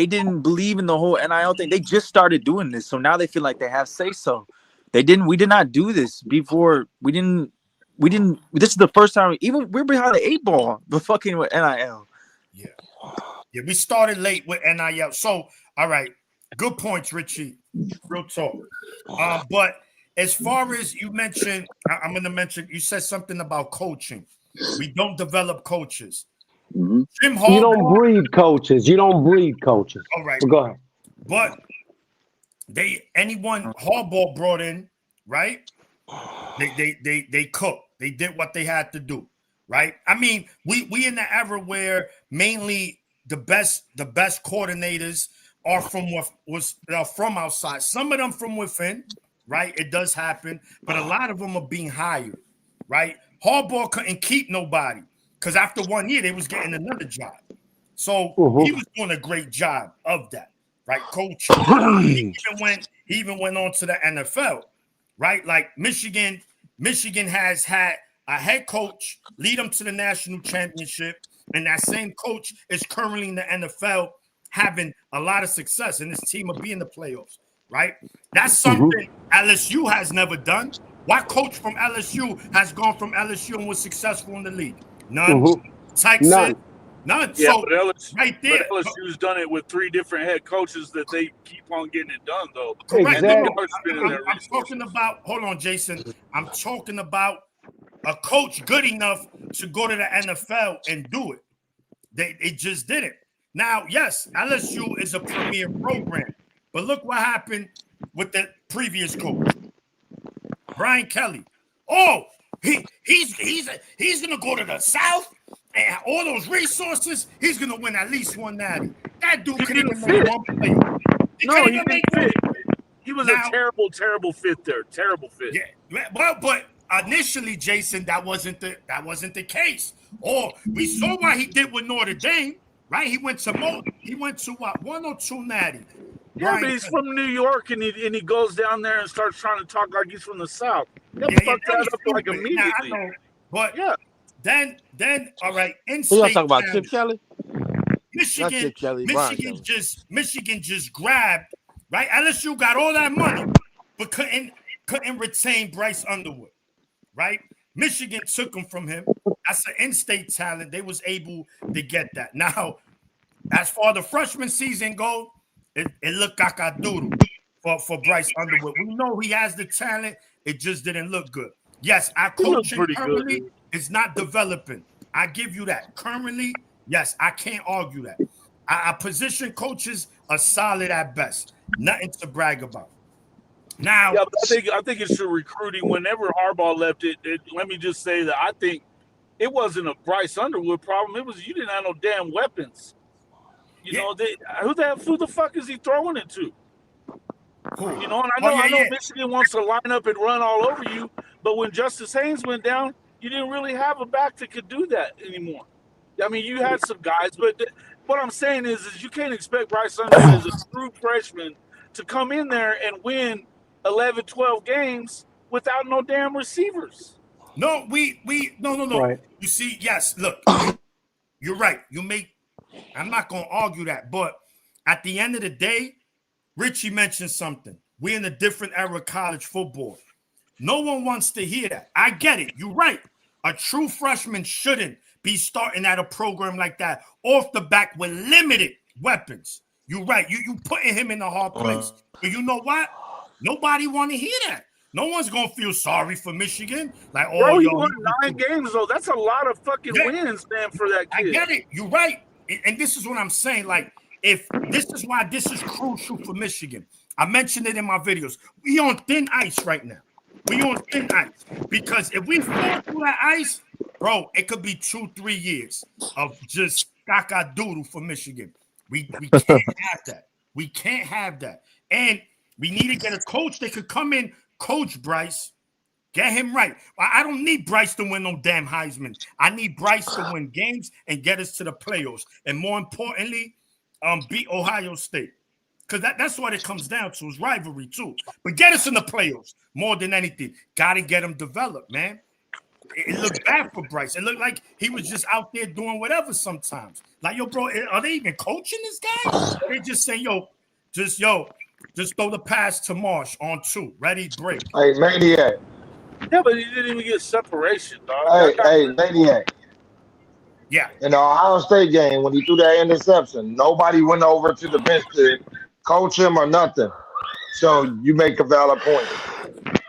didn't believe in the whole NIL thing. They just started doing this, so now they feel like they have say so. We did not do this before. We didn't. This is the first time. Even we're behind the 8 ball, but fucking with NIL. Yeah, we started late with NIL. So, all right, good points, Richie. Real talk. But as far as you mentioned, I'm going to mention. You said something about coaching. We don't develop coaches. Mm-hmm. Jim Harbaugh, you don't breed coaches. All right, go ahead. But anyone Harbaugh brought in, right? They cooked. They did what they had to do, right? I mean, we in the era where mainly the best coordinators are from outside. Some of them from within, right? It does happen, but a lot of them are being hired, right? Harbaugh couldn't keep nobody because after 1 year they was getting another job. So he was doing a great job of that, right? Coaching. He even went on to the NFL, right? Like Michigan has had a head coach lead them to the national championship, and that same coach is currently in the NFL having a lot of success, and this team will be in the playoffs, right? That's something LSU has never done. What coach from LSU has gone from LSU and was successful in the league? None. None. Yeah, so but LSU, right there, LSU's done it with 3 different head coaches that they keep on getting it done, though. Correct. Exactly. I'm talking about. Hold on, Jason. I'm talking about a coach good enough to go to the NFL and do it. They just didn't. Now, yes, LSU is a premier program, but look what happened with the previous coach, Brian Kelly. Oh, he's gonna go to the South and all those resources. He's gonna win at least one natty. That dude couldn't even make one play. He didn't fit. He was a terrible fit there. Terrible fit. Yeah, but initially, Jason, that wasn't the case. Oh, we saw what he did with Notre Dame, right? He went to what, 1 or 2 natty. Yeah, but he's from New York, and he goes down there and starts trying to talk like he's from the South. Fuck that up like immediately. Now, I know, but yeah. Then all right. Who y'all talking about? Chip Kelly? Michigan just grabbed, right? LSU got all that money, but couldn't retain Bryce Underwood, right? Michigan took him from him. That's an in-state talent. They was able to get that. Now, as far as the freshman season go, it looked cacadoodle for Bryce Underwood. We know he has the talent. It just didn't look good. Yes, our coaching currently is not developing. I give you that. Currently, yes, I can't argue that. Our position coaches are solid at best. Nothing to brag about. Now, yeah, but I think it's your recruiting. Whenever Harbaugh left let me just say that I think it wasn't a Bryce Underwood problem. It was you didn't have no damn weapons. You know, who the fuck is he throwing it to? Cool. You know, and I know Michigan wants to line up and run all over you, but when Justice Haynes went down, you didn't really have a back that could do that anymore. I mean, you had some guys, but what I'm saying is you can't expect Bryce Underwood as a true freshman to come in there and win 11, 12 games without no damn receivers. No, no. Right. You see, yes, look, you're right. I'm not going to argue that, but at the end of the day, Richie mentioned something. We're in a different era of college football. No one wants to hear that. I get it. You're right. A true freshman shouldn't be starting at a program like that off the back with limited weapons. You're right. You putting him in a hard place. But you know what? Nobody want to hear that. No one's going to feel sorry for Michigan. Like, Bro, he won 9 games, though. That's a lot of fucking wins, man, for that kid. I get it. You're right. And this is what I'm saying. Like, if this is why this is crucial for Michigan. I mentioned it in my videos. We on thin ice right now. We on thin ice. Because if we fall through that ice, bro, it could be 2-3 years of just caca-doodle for Michigan. We can't have that. We can't have that. And we need to get a coach that could come in, coach Bryce, get him right. I don't need Bryce to win no damn Heisman. I need Bryce to win games and get us to the playoffs. And more importantly, beat Ohio State. Because that's what it comes down to, is rivalry too. But get us in the playoffs more than anything. Got to get him developed, man. It looked bad for Bryce. It looked like he was just out there doing whatever sometimes. Like, yo, bro, are they even coaching this guy? They just say, just throw the pass to Marsh on 2. Ready, break. Hey, Maniac. Yeah, but he didn't even get separation, dog. Hey, Maniac. Yeah. In the Ohio State game, when he threw that interception, nobody went over to the bench to coach him or nothing. So you make a valid point.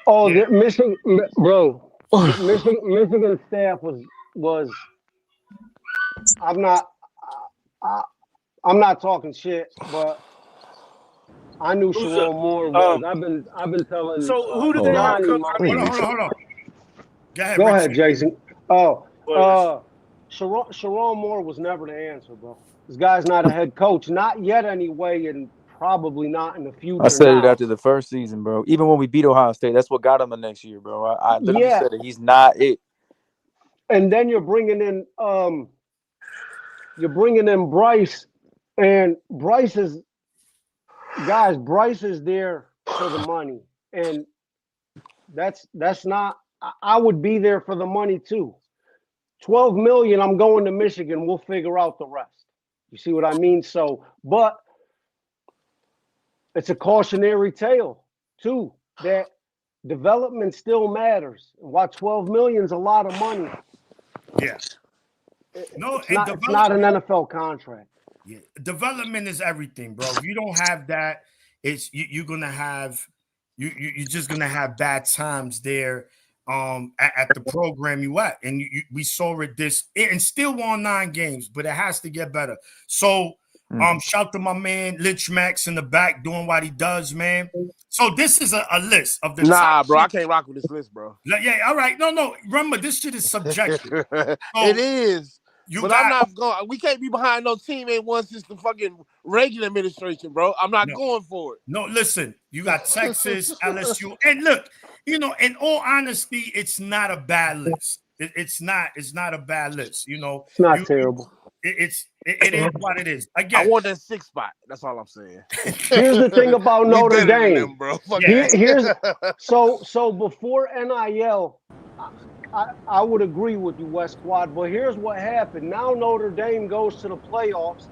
Oh, yeah. Michigan, bro. Michigan staff was. I'm not talking shit, but I knew Sharon Moore was. I've been telling. So who did they all come? Hold on. Go ahead, Jason. Sharon Moore was never the answer, bro. This guy's not a head coach, not yet anyway, and probably not in the future. I said it after the first season, bro. Even when we beat Ohio State, that's what got him the next year, bro. I literally said it. He's not it. And then you're bringing in Bryce, and Bryce is there for the money, and that's not. I would be there for the money too. $12 million. I'm going to Michigan. We'll figure out the rest. You see what I mean? So, but it's a cautionary tale too, that development still matters. While $12 million is a lot of money. Yes. It's not an NFL contract. Yeah. Development is everything, bro. If you don't have that, you're gonna have you're just gonna have bad times there. At the program you at, and we saw it and still won 9 games, but it has to get better. So, shout to my man Lynch Max in the back doing what he does, man. So this is a list of the. Nah, bro, I can't rock with this list, bro. Yeah, all right, no. Remember, this shit is subjective. It is. I'm not going. We can't be behind no team ain't won since the fucking Reagan administration, bro. I'm not going for it. No, listen, you got Texas, LSU, and look, in all honesty, it's not a bad list. It's not a bad list. It's not terrible. It is what it is. Again, I want that 6th spot. That's all I'm saying. Here's the thing about Notre Dame, them, bro. So before NIL. I would agree with you, West Quad, but here's what happened. Now Notre Dame goes to the playoffs,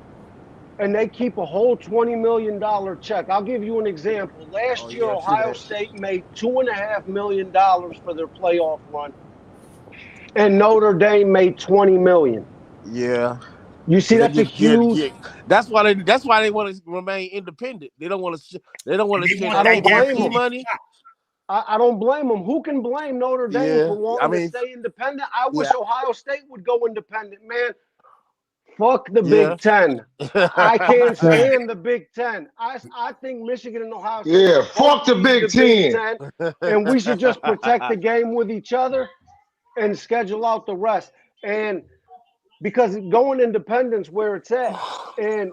and they keep a whole $20 million check. I'll give you an example. Last year, Ohio State made $2.5 million for their playoff run, and Notre Dame made $20 million. Yeah. You see, that's a huge. That's why they want to remain independent. They don't want to. They don't want to share. I don't blame them. Money. I don't blame them. Who can blame Notre Dame for wanting to stay independent? I wish Ohio State would go independent, man. Fuck the Big Ten. I can't stand the Big Ten. I think Michigan and Ohio State. Yeah, fuck the Big Ten. And we should just protect the game with each other and schedule out the rest. And because going independent's where it's at. And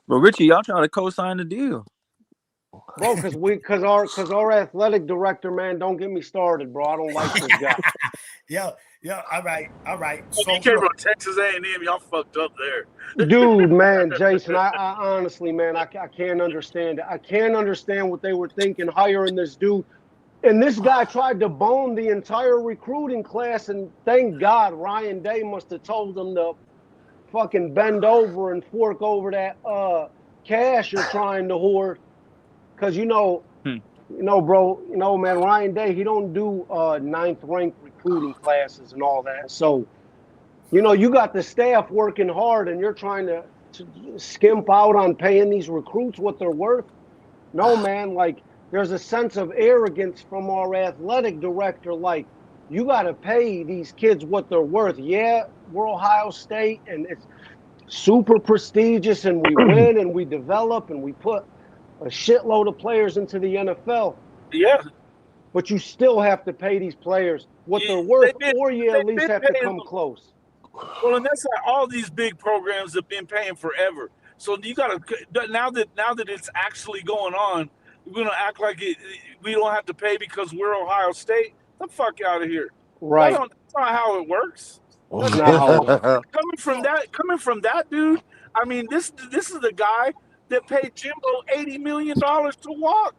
but Richie, y'all trying to co-sign the deal. Bro, because our athletic director, man, don't get me started, bro. I don't like this guy. Yeah, all right. So you came from Texas A&M, y'all fucked up there. Dude, man, Jason, I honestly, man, I can't understand it. I can't understand what they were thinking hiring this dude. And this guy tried to bone the entire recruiting class, and thank God Ryan Day must have told them to fucking bend over and fork over that cash you're trying to hoard. Because, bro, man, Ryan Day, he don't do ninth-ranked recruiting classes and all that. So, you got the staff working hard and you're trying to skimp out on paying these recruits what they're worth. No, man, like, there's a sense of arrogance from our athletic director. Like, you got to pay these kids what they're worth. Yeah, we're Ohio State and it's super prestigious and we win and we develop and we put a shitload of players into the NFL. Yeah. But you still have to pay these players what they're worth, or you at least have to come close. Well, and that's like all these big programs have been paying forever. So you got to now that it's actually going on, we're gonna act like we don't have to pay because we're Ohio State. Get the fuck out of here. Right. That's not how it works. That's not how it works. Coming from that dude, I mean, this is the guy that paid Jimbo $80 million to walk.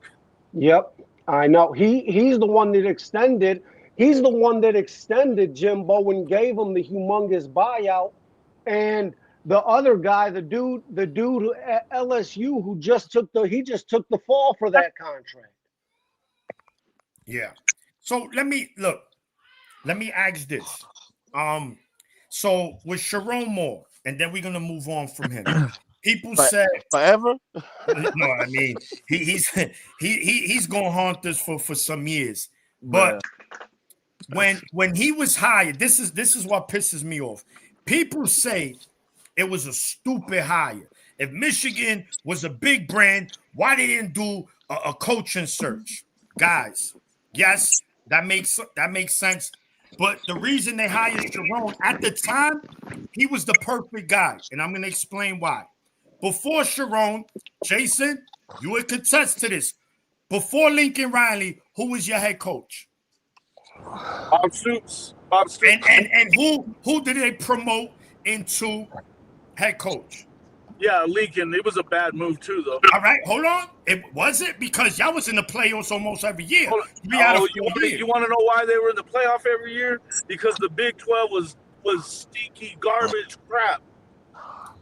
Yep, I know. He's the one that extended. He's the one that extended Jimbo and gave him the humongous buyout. And the other guy, the dude at LSU who just took the fall for that contract. Yeah. So let me ask this. So with Sharon Moore, and then we're gonna move on from him. People said forever. No, I mean he's gonna haunt us for some years. But when he was hired, this is what pisses me off. People say it was a stupid hire. If Michigan was a big brand, why they didn't do a coaching search? Guys, yes, that makes sense. But the reason they hired Sharon at the time, he was the perfect guy, and I'm gonna explain why. Before Sharon, Jason, you would contest to this. Before Lincoln Riley, who was your head coach? Bob Stoops. And who did they promote into head coach? Yeah, Lincoln. It was a bad move too, though. All right, hold on. It wasn't because y'all was in the playoffs almost every year. You want to know why they were in the playoff every year? Because the Big 12 was stinky garbage crap.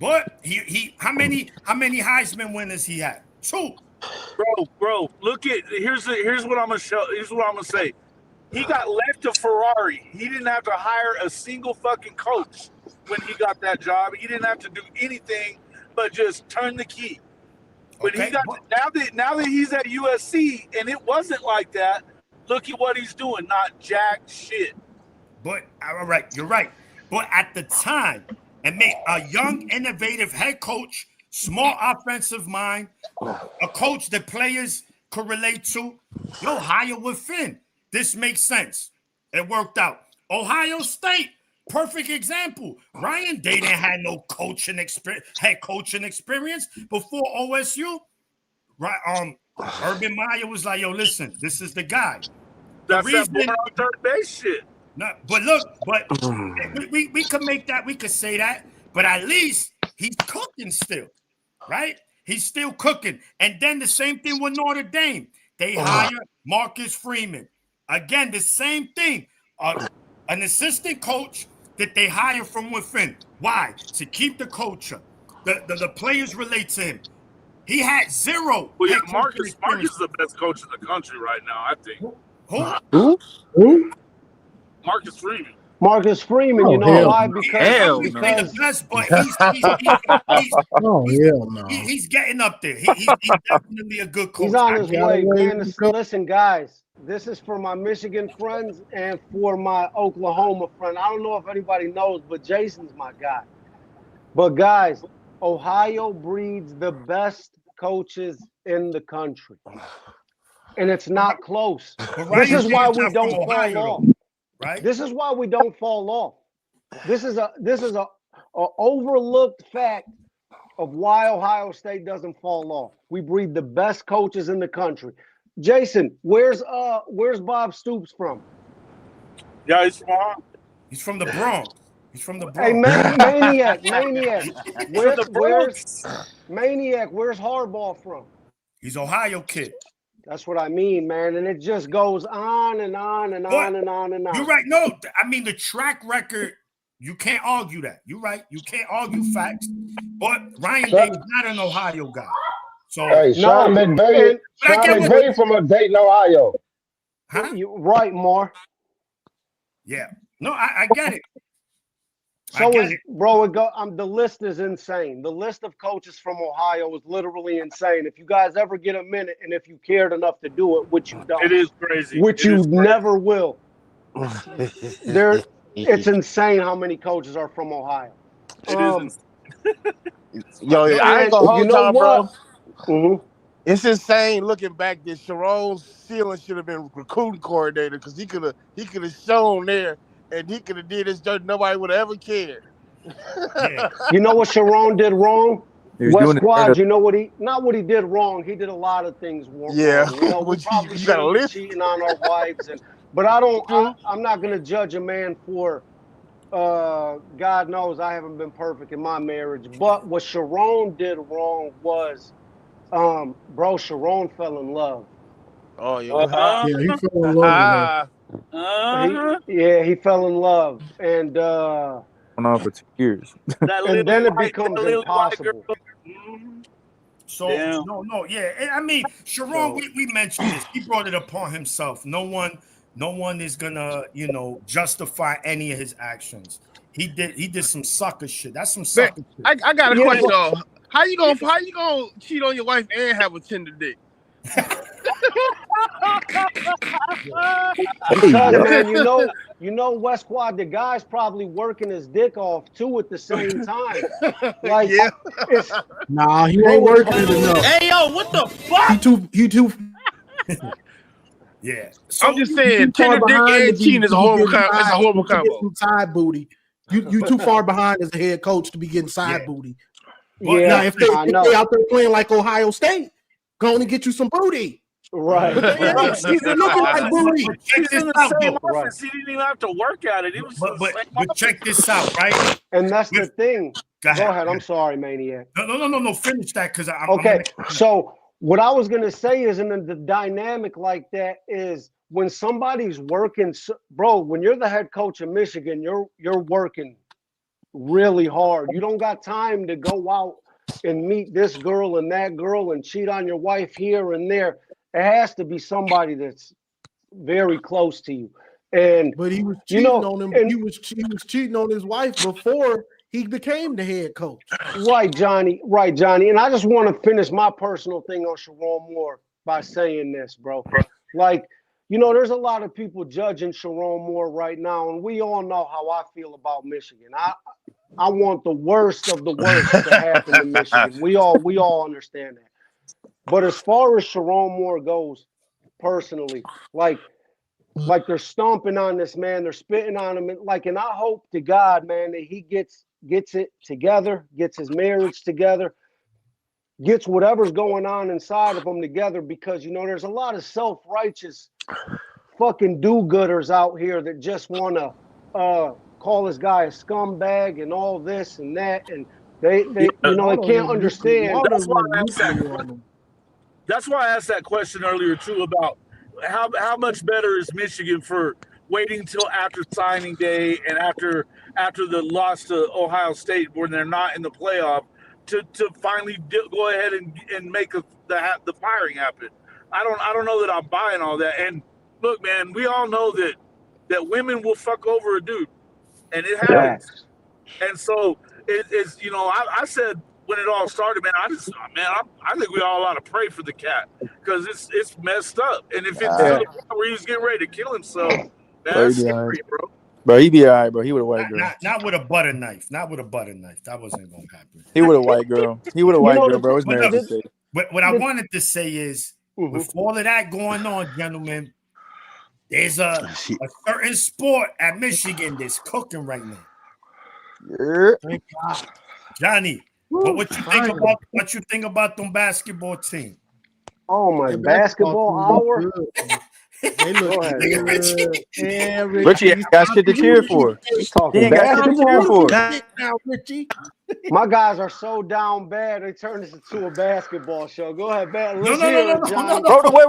But he how many Heisman winners he had? 2. Bro, look at here's what I'm gonna show. Here's what I'm gonna say. He got left to Ferrari. He didn't have to hire a single fucking coach when he got that job. He didn't have to do anything but just turn the key. But okay, now that he's at USC and it wasn't like that, look at what he's doing. Not jack shit. But all right, you're right. But at the time, and make a young, innovative head coach, smart offensive mind, a coach that players could relate to, hire within. This makes sense. It worked out. Ohio State, perfect example. Ryan Day didn't have no head coaching experience before OSU. Right? Urban Meyer was like, listen, this is the guy. That's that third base shit. No, but look, we could make that, we could say that, but at least he's cooking still, right? He's still cooking. And then the same thing with Notre Dame. They hire Marcus Freeman. Again, the same thing. An assistant coach that they hire from within. Why? To keep the culture. The players relate to him. He had 0. Well, yeah, Marcus is the best coach in the country right now, I think. Who? Marcus Freeman. Marcus Freeman, you Oh, know hell why? no. Hell He's no. the best, but Oh, hell no. he's getting up there. He's definitely a good coach. He's on his got way, away man. with the coach. Listen, guys, this is for my Michigan friends and for my Oklahoma friend. I don't know if anybody knows, but Jason's my guy. But guys, Ohio breeds the best coaches in the country, and it's not close. But This Ryan is why James we not don't from fall Ohio, off. though, right? This is why we don't fall off. This is a overlooked fact of why Ohio State doesn't fall off. We breed the best coaches in the country. Jason, where's Bob Stoops from? Yeah, he's from Ohio. He's from the Bronx. He's from the Hey, Bronx. Maniac. the Bronx. Maniac? Where's Harbaugh from? He's Ohio kid. That's what I mean, man. And it just goes on and on and What? on and on and on. You're right. No, I mean the track record. You can't argue that. You're right. You can't argue facts. But Ryan Day is not an Ohio guy. So Hey, Sean McVay, but I Sean get what- McVay from Dayton, Ohio. huh? You're right, Mar. Yeah. No, I get it. So get is it. bro. The list is insane. The list of coaches from Ohio is literally insane. If you guys ever get a minute, and if you cared enough to do it, which you don't, It is crazy. which It you is crazy. never will. It's insane how many coaches are from Ohio. It is insane. Yo, I ain't gonna hold you know y'all, bro. what? Mhm. It's insane looking back that Sharon Sealand should have been recruiting coordinator because he could have shown there and he could have did his dirt. Nobody would have ever cared. Yeah. You know what Sharon did wrong? He was West doing it Quad, better. you know what not what he did wrong. He did a lot of things wrong. Yeah. You know, we Which probably you gotta shouldn't be list. cheating on our wives, but I'm not gonna judge a man for. God knows I haven't been perfect in my marriage, but what Sharon did wrong was, bro, Sharon fell in love. Oh, yeah. Yeah, he fell in love with her. Uh-huh. He fell in love, and Went on for 2 years. and then it becomes that little white impossible. girl. Mhm. So Yeah. no, yeah. And I mean, Sharon, we mentioned this. He brought it upon himself. No one is gonna, justify any of his actions. He did some sucker shit. That's some sucker shit. I got a Yeah, question though. How you gonna cheat on your wife and have a tender dick? Because, man, you know, West Quad, the guy's probably working his dick off too at the same time. Like, Yeah. it's, Nah, he ain't working it enough. Hey, yo, what the fuck? He too Yeah. So I'm just saying, too far tender dick behind and to be- cheating is a to be horrible getting combo. It's a side- horrible to get combo. some side booty. You too far behind as a head coach to be getting side Yeah. booty. yeah, Now, if they I know. out there playing like Ohio State, go on and get you some booty. Right. But they ain't. She's looking like booty. But check He's this in the out, same though. office. He didn't even have to work at it. It was But the same but office. check this out, right? And that's the thing. Go Go ahead. I'm sorry, Maniac. No. Finish that because I'm Okay. gonna- So what I was gonna say is, and the dynamic like that is when somebody's working, bro. When you're the head coach of Michigan, you're working really hard. You don't got time to go out and meet this girl and that girl and cheat on your wife here and there. It has to be somebody that's very close to you. And But he was You cheating know, on him. and- He was cheating on his wife before he became the head coach. right, Johnny. And I just want to finish my personal thing on Sharon Moore by saying this, bro. Like, there's a lot of people judging Sharon Moore right now, and we all know how I feel about Michigan. I want the worst of the worst to happen to Michigan. We all understand that. But as far as Sharon Moore goes, personally, like they're stomping on this man, they're spitting on him, and I hope to God, man, that he gets it together, gets his marriage together, gets whatever's going on inside of him together, because there's a lot of self-righteous fucking do-gooders out here that just want to call this guy a scumbag and all this and that, and they can't understand. That's why I asked that question earlier too about how much better is Michigan for waiting till after signing day and after the loss to Ohio State when they're not in the playoff to finally go ahead and make the firing happen. I don't know that I'm buying all that. And look, man, we all know that women will fuck over a dude. and it happens. And so it's I said when it all started, man, I think we all ought to pray for the cat because it's messed up. And if it's to the point where he was getting ready to kill himself, that's scary, bro. Bro, he'd be all right, bro. He with a white girl. Not with a butter knife. Not with a butter knife. That wasn't going to happen. He with a white girl. He with a white girl, bro. His marriage is safe. But what I wanted to say is, with all of that going on, gentlemen, there's a certain sport at Michigan that's cooking right now. Yeah. Johnny, what you think about them basketball team? Oh my basketball hour. They look Richie. Yeah, Richie ain't got shit to cheer for. He ain't got shit to cheer for. Now, Richie. My guys are so down bad they turned this into a basketball show. Go ahead, man. Let's No. hear it, Johnny. Hold on, wait.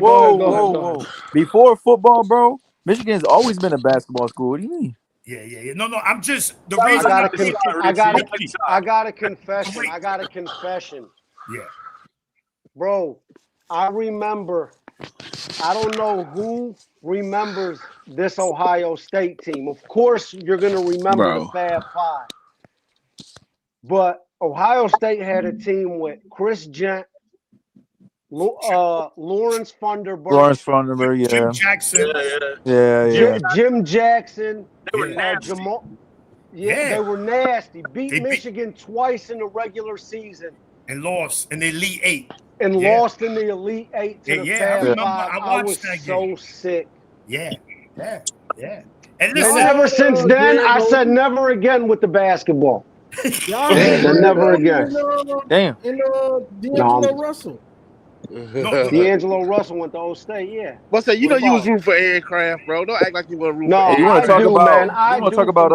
Whoa. Before football, bro, Michigan's always been a basketball school. What do you mean? Yeah. No. I'm just the I reason. got a confession. Yeah. Bro, I remember. I don't know who remembers this Ohio State team. Of course, you're going to remember the Fab Five. But Ohio State had a team with Chris Gent, Lawrence Funderburg. Jim Jackson. Yeah. Jim Jackson. They were nasty. They were nasty. Beat Michigan twice in the regular season. And lost in the Elite Eight. And lost in the Elite Eight to the Fab Five. I watched that game. So sick. Yeah. And listen, ever since then, I said never again with the basketball. Never again. Damn. And D'Angelo Russell. D'Angelo Russell went to Old State, yeah. But say, you was rooting for aircraft, bro. Don't act like you want to root for you want to talk about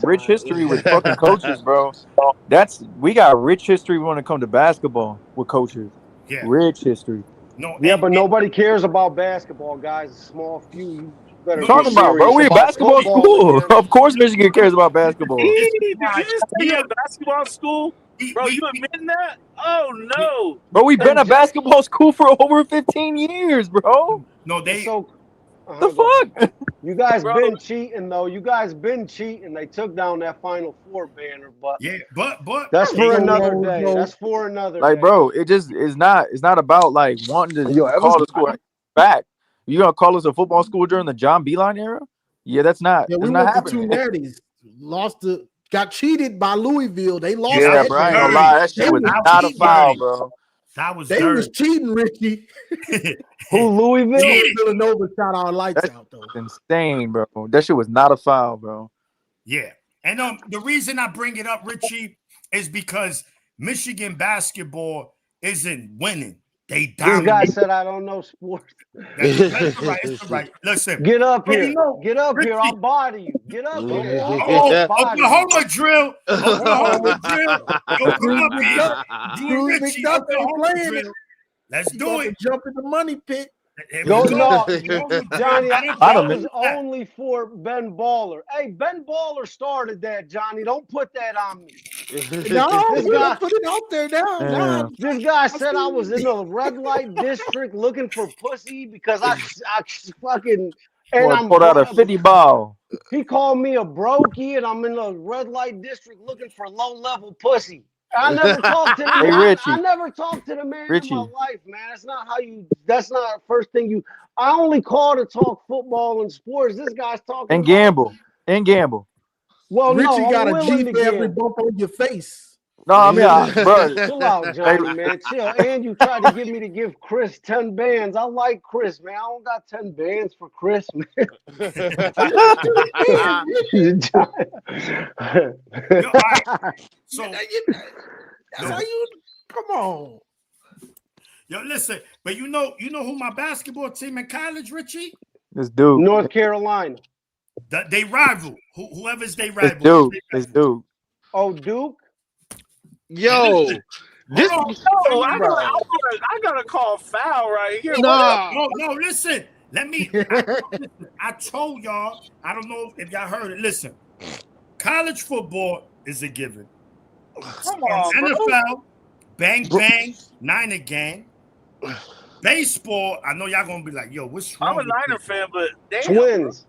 rich history with fucking coaches, bro. We got rich history when it comes to basketball with coaches. Yeah. Rich history. But nobody cares about basketball, guys. A small few. Talking about, bro, we're a basketball school. Of course, Michigan cares about basketball. Did you just say a basketball school? Bro, you admitting that? Oh, no. Bro, we've been a basketball school for over 15 years, bro. No, they... the fuck? You guys been cheating, though. You guys been cheating. They took down that Final Four banner, but... Yeah, but... That's for another day. That's for another day. Like, bro, it just is not... It's not about, like, wanting to call the school back. You gonna call us a football school during the John Beeline era? Yeah, that's not. Yeah, we not went happening. to 2 natties. Got cheated by Louisville. They lost. Yeah, bro. I ain't gonna lie. That shit was not a foul, bro. They was cheating, Richie. Who, Louisville? Villanova shot our lights out, though. Insane, bro. That shit was not a foul, bro. Yeah, and the reason I bring it up, Richie, is because Michigan basketball isn't winning. They dominate. This guy said I don't know sports. That's right. It's all right. Listen. Get up here. Get up here. I'll body you. Get up here. Oklahoma drill. Oklahoma drill. Come up here. You and Richie. Oklahoma drill. Let's do it. Jump in the money pit. Johnny, that was only for Ben Baller. Hey, Ben Baller started that, Johnny. Don't put that on me. No, put it out there now. This guy said I was in a red light district looking for pussy because I fucking... And I'm pulled out a 50 ball. He called me a brokey, and I'm in a red light district looking for low-level pussy. I never talked to the man. Richie. I never talked to the man in my life, man. That's not the first thing I only call to talk football and sports. This guy's talking and gamble. Well, Richie got a G for every bump on your face. No, I mean, bro. Chill out, Johnny, man. Chill. And you tried to get me to give Chris 10 bands. I like Chris, man. I don't got 10 bands for Chris, man. So that's how you come on. Yo, listen, but you know who my basketball team in college, Richie? This dude. North Carolina. They rival. Whoever's they rival. This dude. Oh, Duke? Yo. I gotta call foul right here. No, listen. I told y'all, I don't know if y'all heard it. Listen, college football is a given. Come on, NFL, bang, bang, Niner gang. Baseball, I know y'all gonna be like, yo, what's wrong? I'm a Niner fan, but damn. Twins.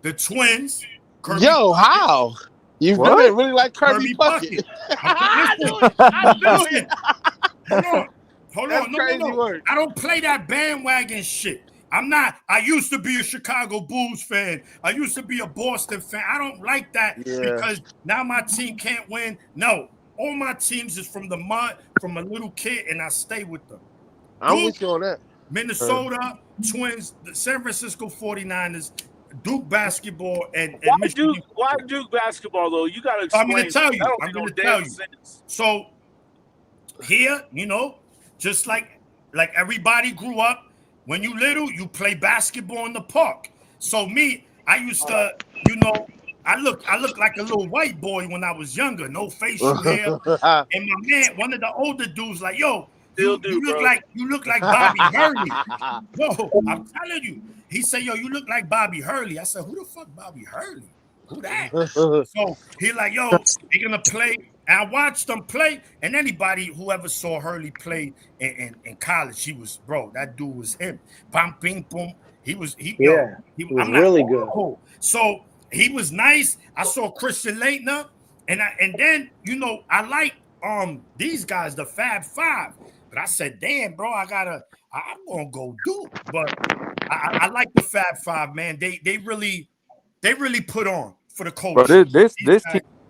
The Twins. Kirby Yo, Puckett. how? You What? really, really like Kirby Puckett? I knew it. I knew it. Hold That's on. crazy No. work. I don't play that bandwagon shit. I used to be a Chicago Bulls fan. I used to be a Boston fan. I don't like that because now my team can't win. No, all my teams is from the mud, from a little kid, and I stay with them. I'm with you on that. Minnesota Twins, the San Francisco 49ers, Duke basketball, and Why Michigan. Duke basketball though? You gotta explain. I'm going to tell you. That I'm don't going make to no tell damn you. sense. So here, just like everybody grew up, when you little, you play basketball in the park. So me, I used to, I look like a little white boy when I was younger, no facial hair. And my man, one of the older dudes, like, yo, you look like Bobby Hurley. Yo, I'm telling you. He said, yo, you look like Bobby Hurley. I said, who the fuck Bobby Hurley? Who that? So he like, yo, they're gonna play. And I watched them play, and whoever saw Hurley play in college, that dude was him. Pam, ping, boom. He was really good. So he was nice. I saw Christian Laettner, and then I like these guys, the Fab Five. But I said, damn, bro, I'm gonna go Duke. But I like the Fab Five, man. They really put on for the coach. Bro,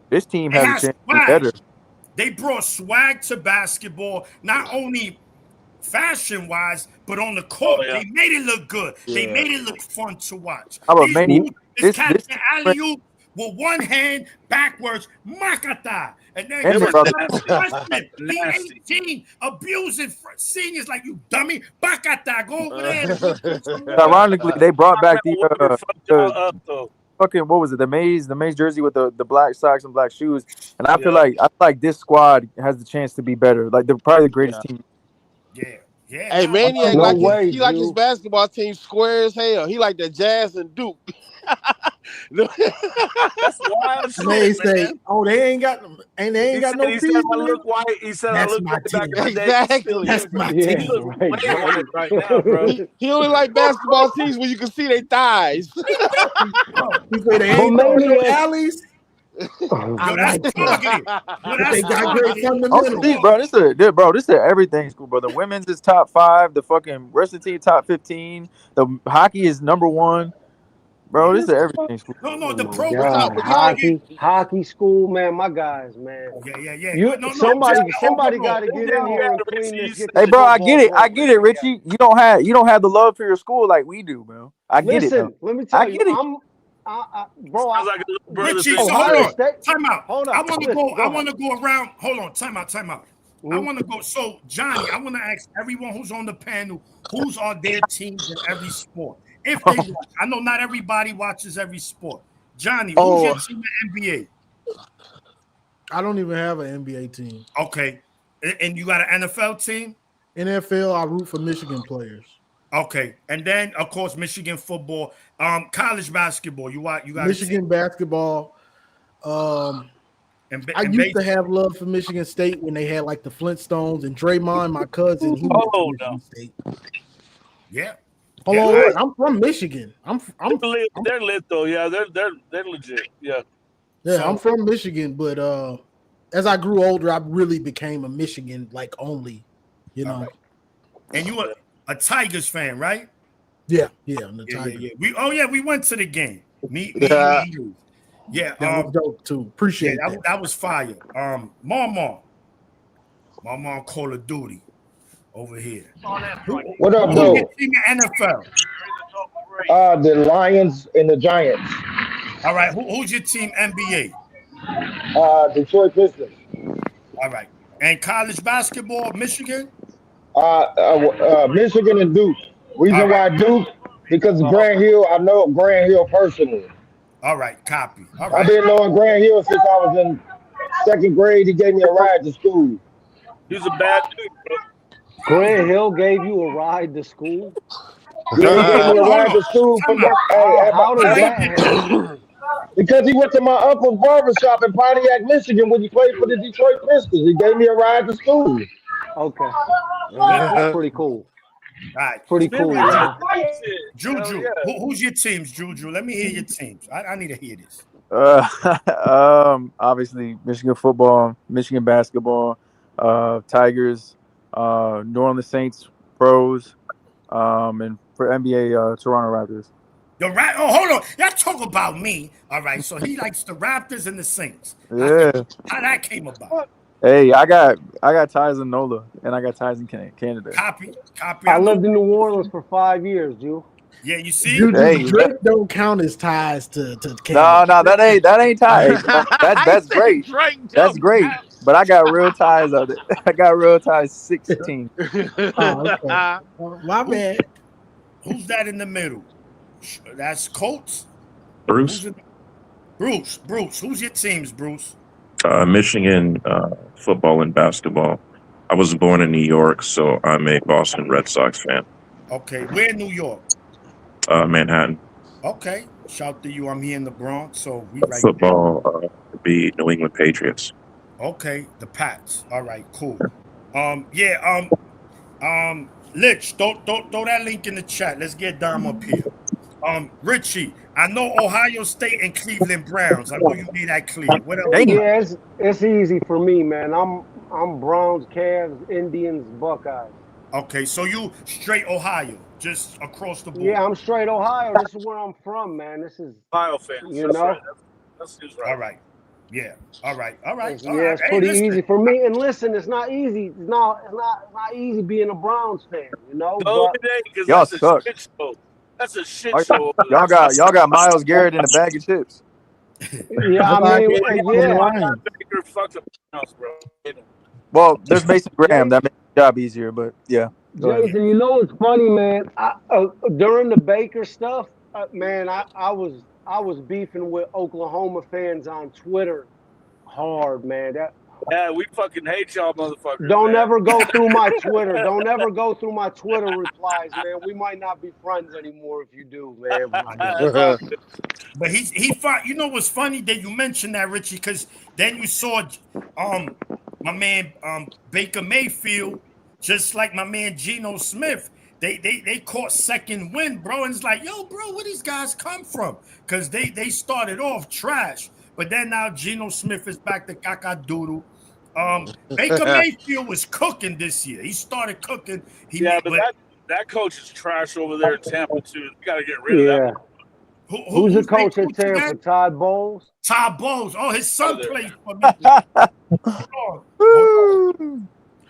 this team has a chance to be better. They brought swag to basketball, not only fashion-wise, but on the court. They made it look good. They made it look fun to watch. This catching alley-oop with one hand backwards, makata. And then the 18 abusing seniors like, you dummy, bakata, go over there. Ironically, they brought back the fucking, what was it? The maize jersey with the black socks and black shoes. And I feel like this squad has the chance to be better. Like they're probably the greatest team. Yeah. Hey, Maniac, like his basketball team square as hell. He like the Jazz and Duke. That's wild shit, They say, "Oh, they ain't got no He said I look white. He said I look my back team. in the day. Exactly. That's my He team. looks way white right now, bro. He only like basketball teams where you can see their thighs. He say they ain't got no alleys. I like that. They got great fundamentals. This is everything school, bro. The women's is top 5. The fucking wrestling team top 15. The hockey is number 1. Bro, this is everything school. No, the pro hockey school, man. My guys, man. Yeah. Somebody got to get in here and clean this. Hey, bro, I get it, Richie. You don't have the love for your school like we do, bro. I get it. Listen, let me tell you, Richie, so hold on. Time out. I want to go around. Hold on. Time out. I want to go. So, Johnny, I want to ask everyone who's on the panel, who's are their teams in every sport? If they watch. I know not everybody watches every sport. Johnny, who's your team in NBA? I don't even have an NBA team. Okay. And you got an NFL team? NFL, I root for Michigan players. Okay. And then, of course, Michigan football. College basketball. You got Michigan basketball. I used to have love for Michigan State when they had like the Flintstones and Draymond, my cousin. He went to Michigan State. Yeah. Hold on, I'm from Michigan. They're lit though. Yeah, they're legit. Yeah. Yeah, I'm from Michigan, but as I grew older, I really became a Michigan only, know. Right. And you were a Tigers fan, right? Yeah, I'm the Tigers. Yeah. We went to the game. Me. Yeah, that was dope too. Appreciate that. That was fire. Mama Call of Duty over here. What up, though? Team in NFL. The Lions and the Giants. All right, who's your team NBA? Detroit Pistons. All right, and college basketball, Michigan. Michigan and Duke. Reason why Duke, because Grant Hill. I know Grant Hill personally. All right, copy. All right. I've been knowing Grant Hill since I was in 2nd grade. He gave me a ride to school. He's a bad dude, bro. Grant Hill gave you a ride to school? Yeah, he gave me a ride to school. How does that happen? Because he went to my uncle's barbershop in Pontiac, Michigan when he played for the Detroit Pistons. He gave me a ride to school. Okay. That's pretty cool. All right. Pretty cool. Man. Juju, who's your teams, Juju? Let me hear your teams. I need to hear this. Obviously Michigan football, Michigan basketball, Tigers, New Orleans Saints pros, and for NBA, Toronto Raptors. Hold on. Y'all talk about me. All right. So he likes the Raptors and the Saints. Yeah. How that came about? Hey, I got ties in NOLA and I got ties in Canada. Copy. I lived in New Orleans for 5 years, Jew. Yeah, you see? Hey, Drake don't count as ties to Canada. no, that ain't ties. That's great. That's great. But I got real ties of it. I got real ties 16. Oh, okay. My bad. Who's that in the middle? That's Colts. Bruce. Bruce. Who's your teams, Bruce? Michigan football and basketball. I was born in New York, so I'm a Boston Red Sox fan. Okay, where in New York? Manhattan. Okay, shout to you. I'm here in the Bronx, so we right Football would be New England Patriots. Okay, the Pats. All right, cool. Lich, throw that link in the chat. Let's get Dom up here. Richie, I know Ohio State and Cleveland Browns. I know you made that clear. What else? Yeah, it's easy for me, man. I'm Browns, Cavs, Indians, Buckeyes. Okay, so you straight Ohio, just across the board. Yeah, I'm straight Ohio. This is where I'm from, man. This is Ohio fans. You know. Right. That's right. All right. Yeah. All right. It's pretty easy for me. And listen, it's not easy. It's not easy being a Browns fan, you know. No, but y'all suck. That's a shit show. Y'all got Myles Garrett in a bag of chips. Yeah, I mean, Baker fucked the Browns, bro. Well, there's Mason Graham. That makes the job easier, but yeah. Jason, you know what's funny, man? During the Baker stuff, man, I was beefing with Oklahoma fans on Twitter hard, man. Yeah, we fucking hate y'all motherfuckers. Don't ever go through my Twitter. Don't ever go through my Twitter replies, man. We might not be friends anymore if you do, man. But he fought. You know what's funny that you mentioned that, Richie, because then you saw my man Baker Mayfield, just like my man Geno Smith. They caught second wind, bro, and it's like, yo, bro, where these guys come from? Because they started off trash, but then now Geno Smith is back to caca-doodle. Baker Mayfield was cooking this year. He started cooking. That coach is trash over there in Tampa too. You got to get rid of that. Who's the coach at Tampa? Todd Bowles? Todd Bowles. Oh, his son plays for me.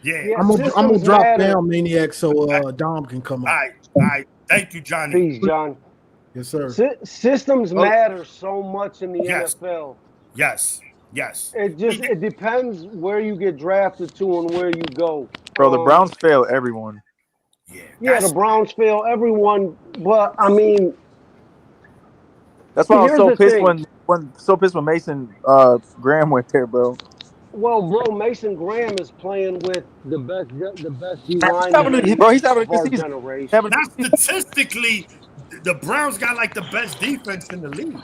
Yeah. I'm gonna drop down, Maniac, so Dom can come up. All right. Thank you, Johnny. Peace, John. Yes, sir. Systems matter so much in the NFL. Yes. It depends where you get drafted to and where you go. Bro, the Browns fail everyone. Yeah, the Browns fail everyone, but I mean, that's why I was so pissed when Mason Graham went there, bro. Well, bro, Mason Graham is playing with the best D lineman. He's having a good season. Not statistically, the Browns got like the best defense in the league.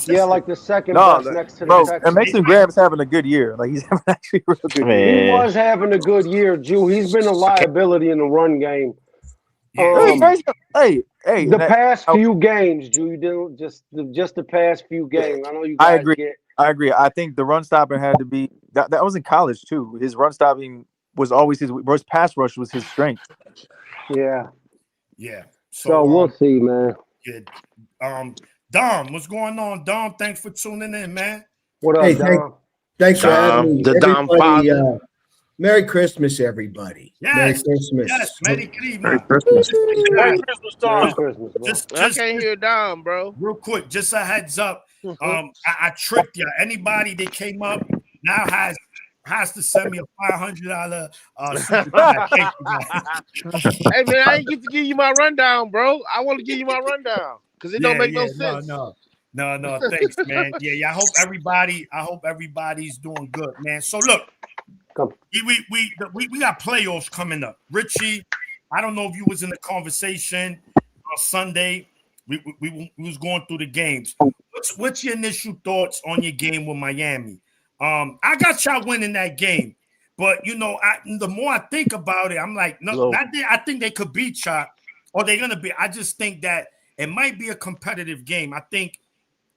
Yeah, like the second best next to the Texans. And Mason Graham's having a good year. Like, he's having actually a real good year. He was having a good year, Jew. He's been a liability in the run game. The past few games, Jew. You didn't just the past few games. I know you guys I agree. I think the run stopping had to be that was in college too. His run stopping was always his pass rush was his strength. Yeah. So we'll see, man. Yeah. Dom, what's going on? Dom, thanks for tuning in, man. What up, Dom? Thanks for having me. The Dom father. Merry Christmas, everybody. Yes. Merry Christmas. Yes, Merry Christmas. Merry Christmas, Dom. I can't hear Dom, bro. Real quick, just a heads up. I tricked you. Anybody that came up now has to send me a $500 Hey man, I ain't get to give you my rundown, bro. I want to give you my rundown because it don't make no sense. No, thanks, man. Yeah. I hope everybody's doing good, man. So look, we got playoffs coming up. Richie, I don't know if you was in the conversation on Sunday. We was going through the games. What's your initial thoughts on your game with Miami? I got y'all winning that game, but the more I think about it, I'm like, I think they could beat y'all, or they're gonna be. I just think that it might be a competitive game. I think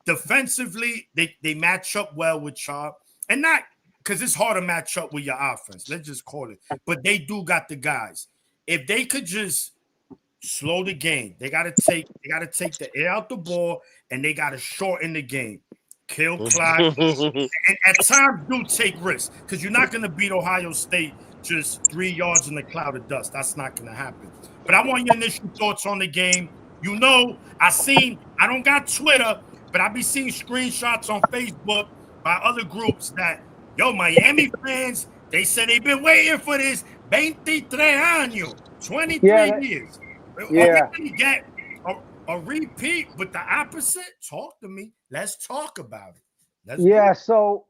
defensively, they match up well with y'all, and not because it's hard to match up with your offense. Let's just call it. But they do got the guys. If they could just slow the game, they gotta take the air out the ball, and they gotta shorten the game, kill clock, and at times do take risks because you're not gonna beat Ohio State just 3 yards in a cloud of dust. That's not gonna happen. But I want your initial thoughts on the game. You know, I don't got Twitter, but I be seeing screenshots on Facebook by other groups that, Miami fans, they said they've been waiting for this 23 años, 23 years. Yeah. Are we going to get a repeat with the opposite? Talk to me. Let's talk about it. So,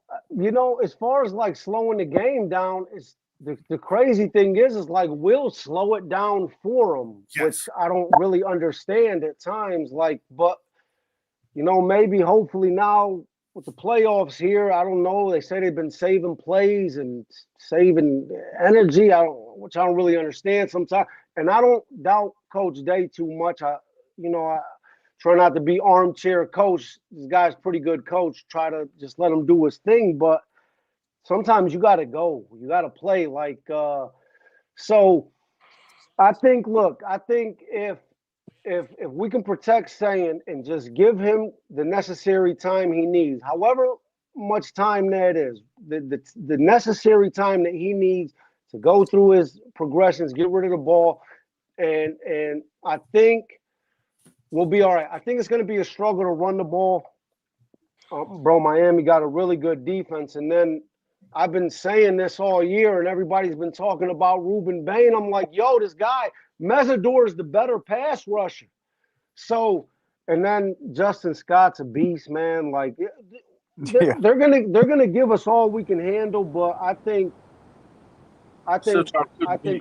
as far as like slowing the game down, it's the crazy thing is like we'll slow it down for them, which I don't really understand at times. Like, but maybe hopefully now with the playoffs here, I don't know. They say they've been saving plays and saving energy, which I don't really understand sometimes. And I don't doubt Coach Day too much. I try not to be armchair coach. This guy's a pretty good coach. Try to just let him do his thing, but sometimes you got to go. You got to play like. So I think if we can protect Sayin and just give him the necessary time he needs, however much time that is, the necessary time that he needs to go through his progressions, get rid of the ball, and I think we'll be all right. I think it's going to be a struggle to run the ball. Bro, Miami got a really good defense, and then I've been saying this all year, and everybody's been talking about Ruben Bain. I'm like, this guy, Mesidor is the better pass rusher. So, and then Justin Scott's a beast, man. Like, they're gonna give us all we can handle, but I think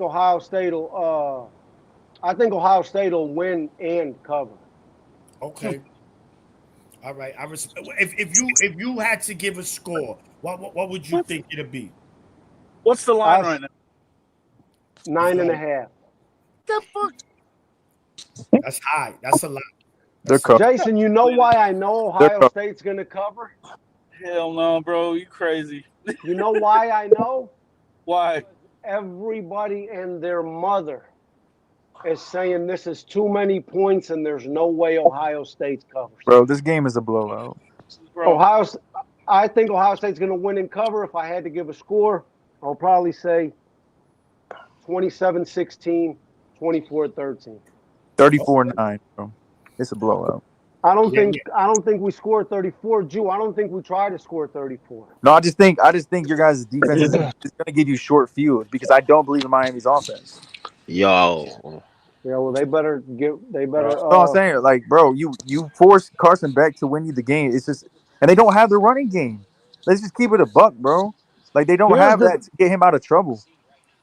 Ohio State will win and cover. Okay. All right. If you had to give a score, what would you think it'd be? What's the line right now? 9.5. The fuck? That's high. That's a lot. Jason, you know why I know Ohio State's going to cover? Hell no, bro. You crazy. You know why I know? Why? Everybody and their mother is saying this is too many points and there's no way Ohio State covers. Bro, this game is a blowout. Bro. I think Ohio State's going to win and cover. If I had to give a score, I'll probably say 27-16, 24-13. 34-9, bro. It's a blowout. I don't think we scored 34. Jew, I don't think we tried to score 34. No, I just think your guys' defense is going to give you short field because I don't believe in Miami's offense. Yo. Yeah, well, they better. No, I'm saying, like, bro, you force Carson Beck to win you the game. It's just, and they don't have the running game. Let's just keep it a buck, bro. Like, they don't have that to get him out of trouble.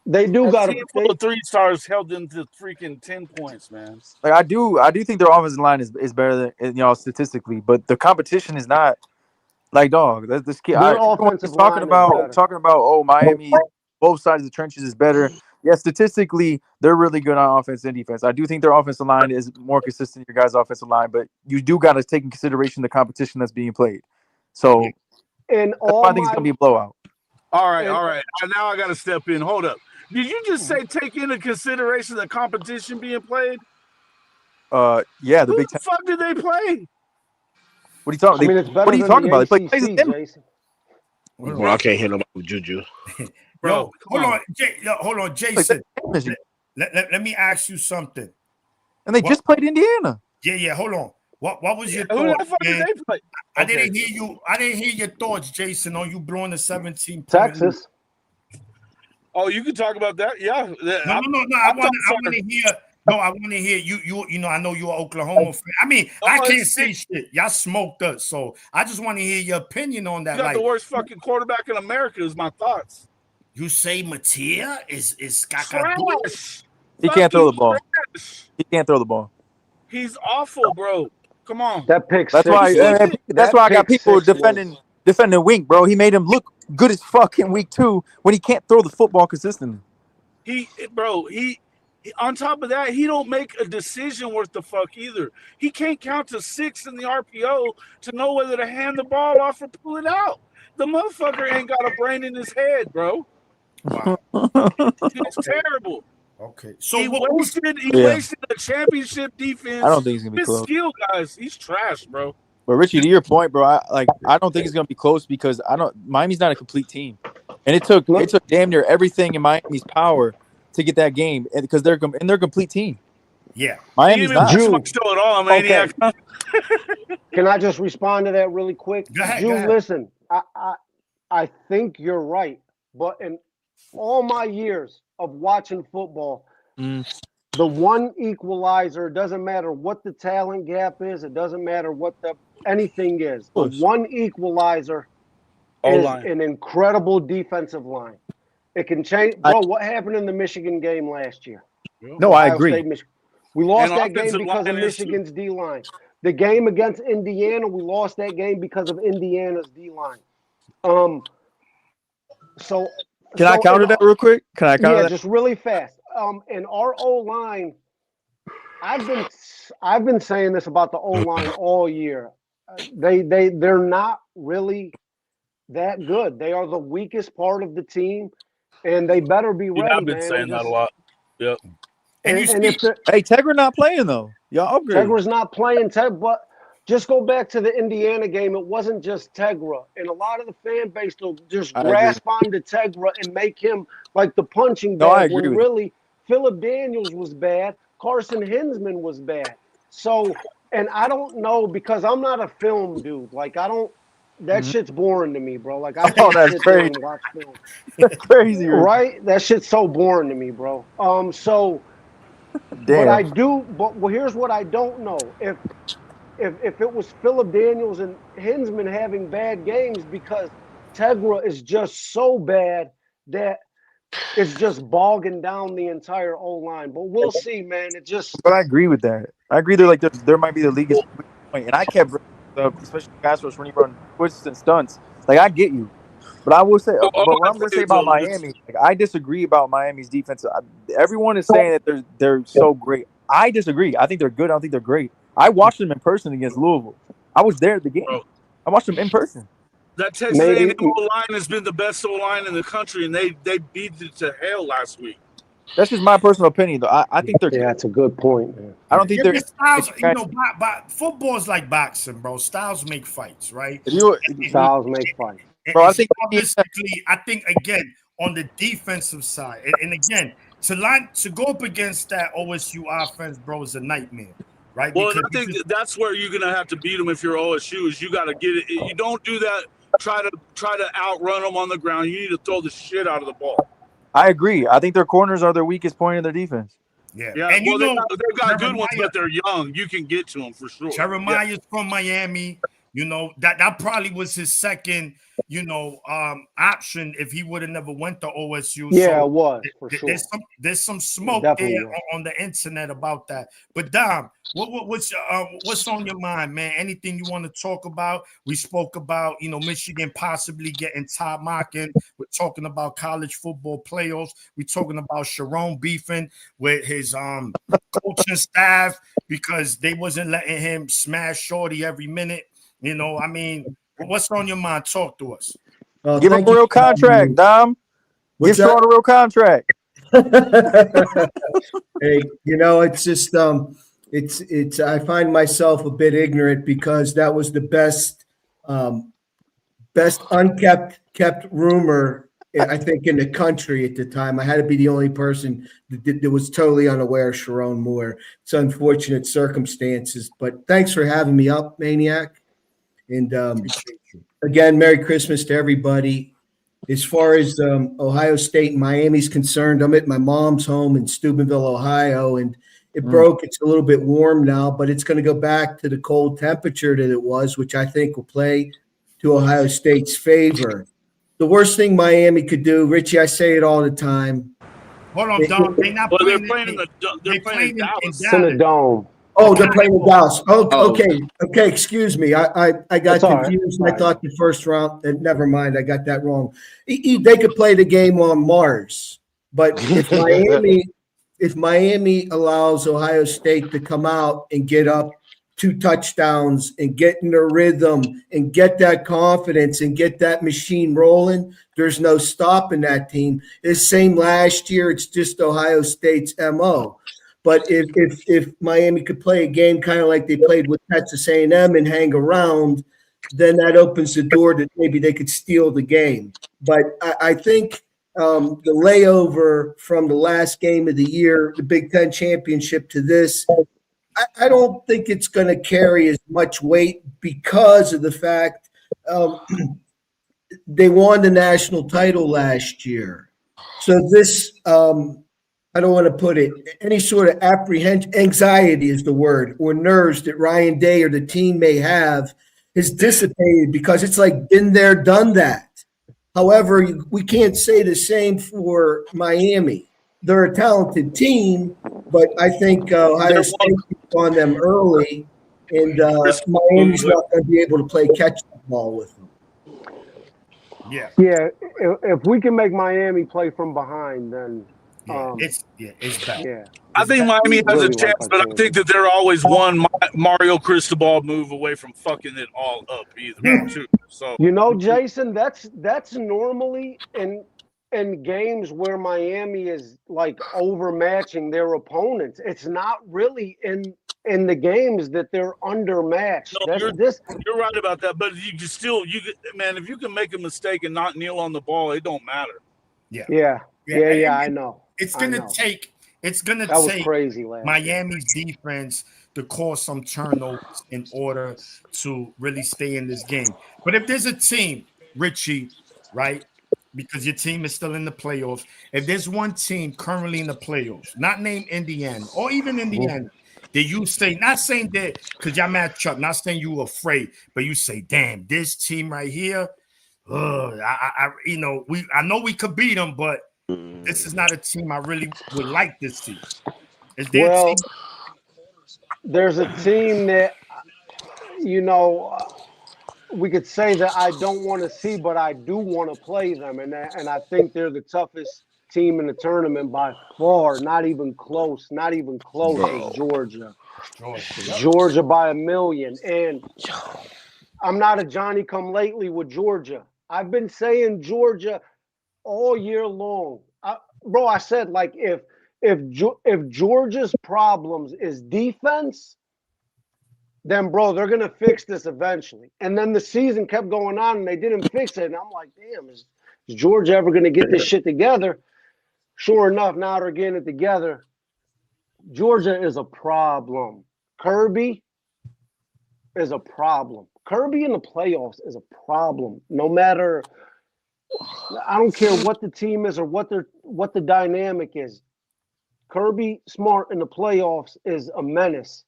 They do got a team full of 3-stars held them to freaking 10 points, man. Like, I do think their offensive line is better than statistically, but the competition is not. Like, dog, this kid. Talking about Miami, both sides of the trenches is better. Yeah, statistically, they're really good on offense and defense. I do think their offensive line is more consistent than your guys' offensive line, but you do got to take in consideration the competition that's being played. So, I think it's going to be a blowout. All right. Now I got to step in. Hold up. Did you just say take into consideration the competition being played? Yeah, Who the fuck did they play? What are you talking? What are you talking about? They play Jason. Well, I can't hear nobody with Juju. Bro, hold on, Jason. Let me ask you something. And they just played Indiana. Yeah. Hold on. What was your thoughts? Who the fuck did they play? I didn't hear you. I didn't hear your thoughts, Jason, on you blowing the 17 Texas. Oh, you can talk about that. Yeah. No. I want to hear. No, I want to hear you. You I know you're an Oklahoma fan. I mean, I can't say shit. Y'all smoked us, so I just want to hear your opinion on that. You got the worst fucking quarterback in America. Is my thoughts. You say Matia is trash. He can't throw the ball. He can't throw the ball. He's awful, bro. Come on. That pick. That's why I got people defending Wink, bro. He made him look good as fuck in week 2 when he can't throw the football consistently. On top of that, he don't make a decision worth the fuck either. He can't count to 6 in the RPO to know whether to hand the ball off or pull it out. The motherfucker ain't got a brain in his head, bro. Wow. It's terrible. Okay. So He wasted a championship defense. I don't think he's gonna be His close. skill guys, he's trash, bro. But Richie, to your point, bro, I don't think it's gonna be close because Miami's not a complete team, and it took damn near everything in Miami's power to get that game, and because they're a complete team. Yeah, Miami's not. Show at all, Maniac. Okay. Can I just respond to that really quick? Go ahead, Jew, listen, I think you're right, but in all my years of watching football, the one equalizer, doesn't matter what the talent gap is, it doesn't matter what anything is. The one equalizer is an incredible defensive line. It can change. Bro, what happened in the Michigan game last year? No, I agree. We lost that game because of Michigan's D-line. The game against Indiana, we lost that game because of Indiana's D-line. So can I counter that real quick? Can I counter that? Just really fast. In our O-line, I've been saying this about the O-line all year. They're not really that good. They are the weakest part of the team, and they better be ready. I've been saying that a lot. Yep. And if Tegra not playing though, y'all upgrade. Tegra's not playing, but just go back to the Indiana game. It wasn't just Tegra, and a lot of the fan base will just grasp onto Tegra and make him like the punching bag. When really, Phillip Daniels was bad. Carson Hinsman was bad. So, and I don't know because I'm not a film dude. Like I don't. That shit's boring to me, bro. Like I can't sit there and watch film. That's crazy, right? That shit's so boring to me, bro. So. Damn. But I do. But here's what I don't know: if it was Phillip Daniels and Hinsman having bad games because Tegra is just so bad that it's just bogging down the entire O-line. But we'll see, man. But I agree with that. I agree. There might be the league's point, and I kept bringing up, especially pass rush when you run twists and stunts. Like I get you. But I will say, but what I'm going to say about Miami, like, I disagree about Miami's defense. Everyone is saying that they're so great. I disagree. I think they're good. I don't think they're great. I watched them in person against Louisville. I was there at the game. I watched them in person. That Texas A&M O-line has been the best O-line in the country, and they beat it to hell last week. That's just my personal opinion, though. I think they're. Yeah, that's a good point, man. I don't think they're. Styles, football's like boxing, bro. Styles make fights, right? Styles make fights. Bro, I think again on the defensive side, and again to go up against that OSU offense, bro, is a nightmare, right? Well, I think that's where you're gonna have to beat them if you're OSU. Is you got to get it. You don't do that. Try to outrun them on the ground. You need to throw the shit out of the ball. I agree. I think their corners are their weakest point in their defense. Yeah, and they've got good ones, but they're young. You can get to them for sure. Jeremiah's from Miami. You know, that probably was his second, option if he would have never went to OSU. Yeah, so it was for sure. There's some smoke there on the internet about that. But Dom, what's on your mind, man? Anything you want to talk about? We spoke about, Michigan possibly getting Todd Mockin. We're talking about college football playoffs. We're talking about Sharon beefing with his coaching staff because they wasn't letting him smash Shorty every minute. What's on your mind? Talk to us. Give him a real contract, Dom. Give Sean a real contract. Hey, it's just it's I find myself a bit ignorant because that was the best unkept rumor I think in the country at the time. I had to be the only person that was totally unaware of Sharon Moore. It's unfortunate circumstances, but thanks for having me up, Maniac. And again, Merry Christmas to everybody. As far as Ohio State and Miami's concerned, I'm at my mom's home in Steubenville, Ohio, and it broke. It's a little bit warm now, but it's going to go back to the cold temperature that it was, which I think will play to Ohio State's favor. The worst thing Miami could do, Richie, I say it all the time. Hold on, Dom. They're playing in Dallas. In the dome. Oh, they're playing in Dallas. Oh, okay. Excuse me. I got confused. Right. I thought the first round. Never mind. I got that wrong. They could play the game on Mars, but if if Miami allows Ohio State to come out and get up 2 touchdowns and get in a rhythm and get that confidence and get that machine rolling, there's no stopping that team. It's same last year. It's just Ohio State's MO. But if Miami could play a game kind of like they played with Texas A&M and hang around, then that opens the door that maybe they could steal the game. But I think the layover from the last game of the year, the Big Ten championship, to this, I don't think it's going to carry as much weight because of the fact they won the national title last year. So this, I don't want to put it, any sort of apprehension, anxiety is the word, or nerves that Ryan Day or the team may have is dissipated because it's like been there, done that. However, we can't say the same for Miami. They're a talented team, but I think Ohio State on them early, and Miami's not going to be able to play catch-up ball with them. Yeah. Yeah, if we can make Miami play from behind, then it's bad. Yeah. I think Miami has really a chance, like but I think that they're always one Mario Cristobal move away from fucking it all up either. Too. So you know, Jason, that's normally in games where Miami is like overmatching their opponents. It's not really in the games that they're undermatched. No, you're right about that, but you can still man, if you can make a mistake and not kneel on the ball, it don't matter. Yeah, I know. It's gonna take crazy, lad. Miami's defense to cause some turnovers in order to really stay in this game. But if there's a team, Richie, right? Because your team is still in the playoffs. If there's one team currently in the playoffs, not named Indiana or even Indiana, that you say, not saying that because y'all mad Chuck, not saying you afraid, but you say, damn, this team right here, I know we could beat them, but this is not a team I really would like this team. Is there a team? There's a team that, we could say that I don't want to see, but I do want to play them. And I think they're the toughest team in the tournament by far. Not even close is Georgia. Georgia by a million. And I'm not a Johnny-come-lately with Georgia. I've been saying Georgia all year long. I said, like, if Georgia's problems is defense, then, bro, they're going to fix this eventually. And then the season kept going on, and they didn't fix it. And I'm like, damn, is Georgia ever going to get this shit together? Sure enough, now they're getting it together. Georgia is a problem. Kirby is a problem. Kirby in the playoffs is a problem. No matter, I don't care what the team is or what the dynamic is. Kirby Smart in the playoffs is a menace.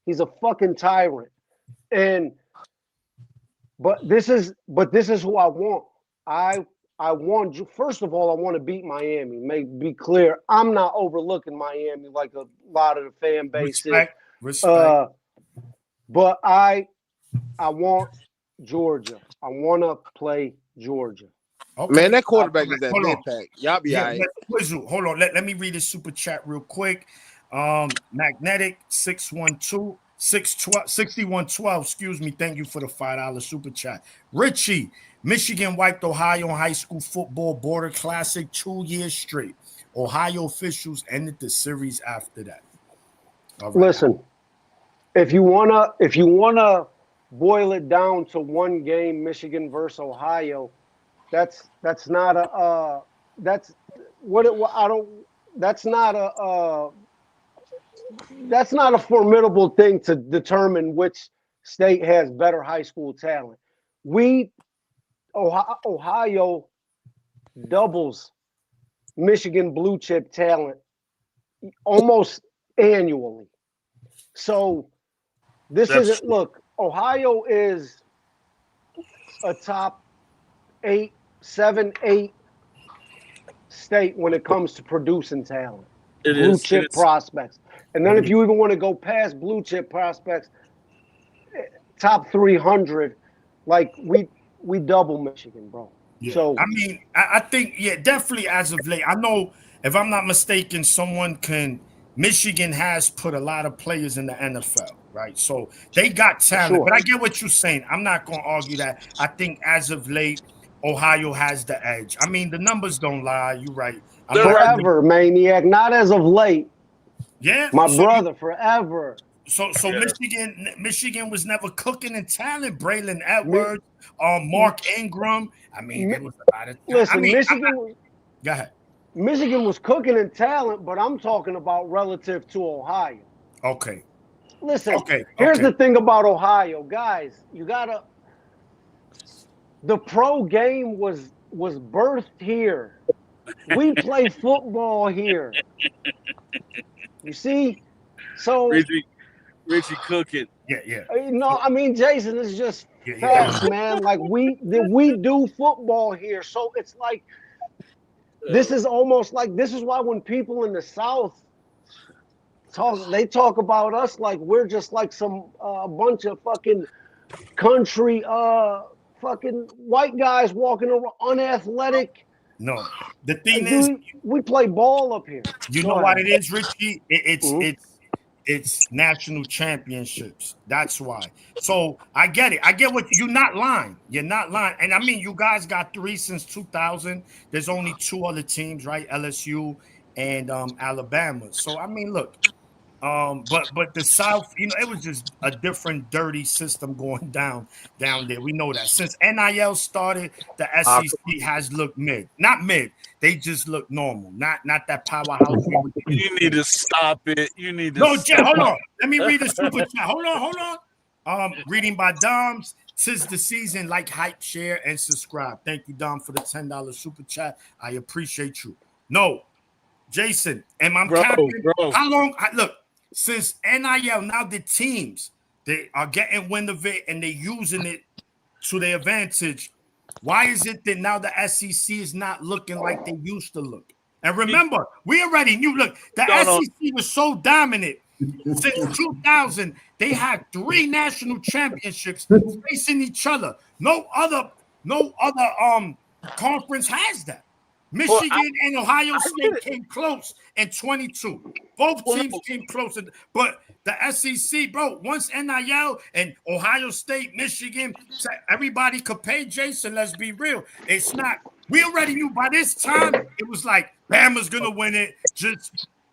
He's a fucking tyrant. But this is who I want. I want, first of all, I want to beat Miami. Be clear, I'm not overlooking Miami like a lot of the fan base Respect. But I want Georgia. I want to play Georgia. Okay. Man, that quarterback is that impact. Y'all be all right. Hold on. Let me read this super chat real quick. Magnetic 6112, excuse me. Thank you for the $5 super chat. Richie, Michigan wiped Ohio in high school football border classic 2 years straight. Ohio officials ended the series after that. All right. Listen, if you wanna boil it down to one game, Michigan versus Ohio, that's not a formidable thing to determine which state has better high school talent. Ohio doubles Michigan blue chip talent almost annually. So Ohio is a top 7, 8 state when it comes to producing talent. Blue chip prospects. And then if you even want to go past blue chip prospects, top 300, like we double Michigan, bro. Yeah, So I mean, I think, yeah, definitely as of late. I know, if I'm not mistaken, Michigan has put a lot of players in the NFL, right? So they got for talent, sure. but I get what you're saying. I'm not going to argue that. I think as of late, Ohio has the edge. I mean, the numbers don't lie. You're right. I'm They're not. right. Forever, Maniac. Not as of late. Yeah. My So brother, forever. So Yeah. Michigan was never cooking in talent. Braylon Mi- Edwards, Mark Ingram. I mean, there Mi- was a lot of. I Listen, mean, go ahead. Michigan was cooking in talent, but I'm talking about relative to Ohio. Okay. Listen, Okay. here's Okay. the thing about Ohio, guys. The pro game was birthed here. We play football here. You see? So Richie cooking. Yeah. Yeah. no, I mean, Jason, it's just Yeah. facts, man. Like we do football here. So it's like this is almost like this is why when people in the South talk about us like we're just like some bunch of fucking country fucking white guys walking around unathletic. No. The thing is, Dude, we play ball up here. you Go know what ahead. it is, Richie? Mhm. It's national championships. That's why. So I get it. I get what you're not lying. You're not lying. And I mean, you guys got 3 since 2000. There's only 2 other teams, right? LSU and Alabama. So I mean, look, but the South, it was just a different dirty system going down there. We know that since NIL started, the SEC has looked not mid. They just look normal, not that powerhouse. You need to stop it. You need to. No, Jay, hold stop. on. Let me read the super chat. Hold on. Reading by Doms. 'Tis the season. Like, hype, share, and subscribe. Thank you, Dom, for the $10 super chat. I appreciate you. No, Jason, and I'm capping. How long? Look, since NIL, now the teams, they are getting wind of it and they're using it to their advantage. Why is it that now the SEC is not looking like they used to look? And remember, we already knew, look, the SEC was so dominant. Since 2000, they had 3 national championships facing each other. No other conference has that. Michigan and Ohio State came close in 22. Both teams came close, but the SEC, bro, once NIL and Ohio State, Michigan, everybody could pay. Jason, let's be real. It's not. We already knew by this time. It was like Bama's gonna win it.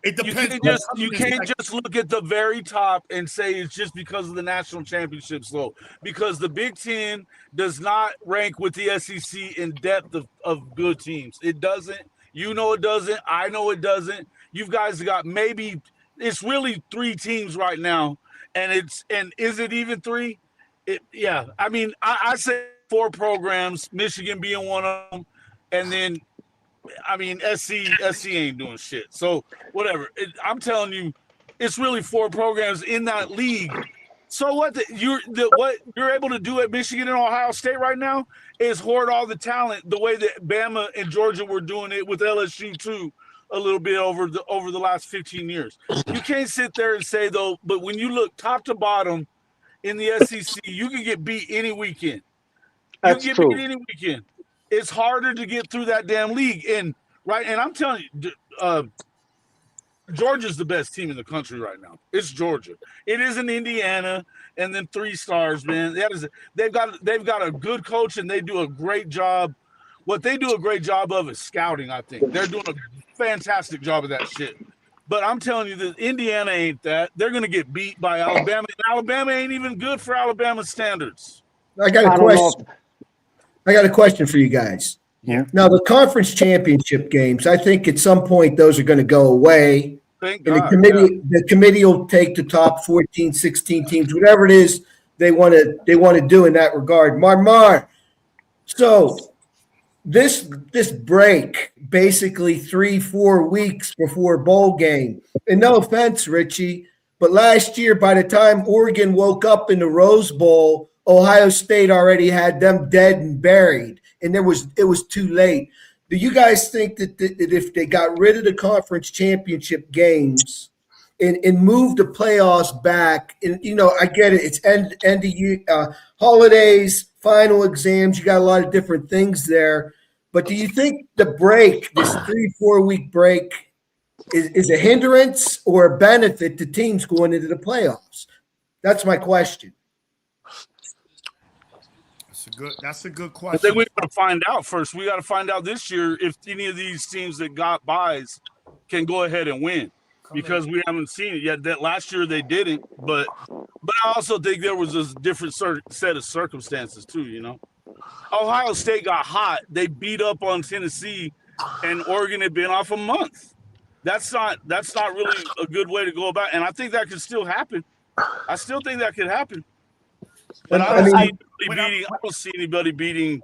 It depends. You can't just look at the very top and say it's just because of the national championships, though. Because the Big Ten does not rank with the SEC in depth of good teams. It doesn't. You know it doesn't. I know it doesn't. You guys got maybe it's really 3 teams right now, and is it even 3? Yeah. I mean, I say 4 programs, Michigan being one of them, and then. I mean, SC ain't doing shit. So whatever. I'm telling you, it's really 4 programs in that league. So what you're able to do at Michigan and Ohio State right now is hoard all the talent the way that Bama and Georgia were doing it with LSU too, a little bit over the last 15 years. You can't sit there and say though, but when you look top to bottom in the SEC, you can get beat any weekend. That's true. Beat any weekend. It's harder to get through that damn league. And I'm telling you, Georgia's the best team in the country right now. It's Georgia. It isn't Indiana and then 3 stars, man. They've got a good coach and they do a great job. What they do a great job of is scouting, I think. They're doing a fantastic job of that shit. But I'm telling you that Indiana ain't that. They're going to get beat by Alabama. And Alabama ain't even good for Alabama standards. I got a question. I got a question for you guys. Yeah. Now, the conference championship games, I think at some point those are going to go away. Thank and God, the committee will take the top 14, 16 teams, whatever it is they want to do in that regard. Marmar. So this break, basically 3-4 weeks before bowl game, and no offense, Richie, but last year by the time Oregon woke up in the Rose Bowl, Ohio State already had them dead and buried, and it was too late. Do you guys think that if they got rid of the conference championship games and moved the playoffs back, and I get it, it's end of year, holidays, final exams. You got a lot of different things there. But do you think the break, this 3-4 week break, is a hindrance or a benefit to teams going into the playoffs? That's my question. That's a good I question. think we got to find out first. We got to find out this year if any of these teams that got buys can go ahead and win, because we haven't seen it yet. That last year they didn't, but I also think there was a different set of circumstances too. You know, Ohio State got hot. They beat up on Tennessee, and Oregon had been off a month. That's not really a good way to go about it. And I think that could still happen. I still think that could happen. But I don't see anybody beating.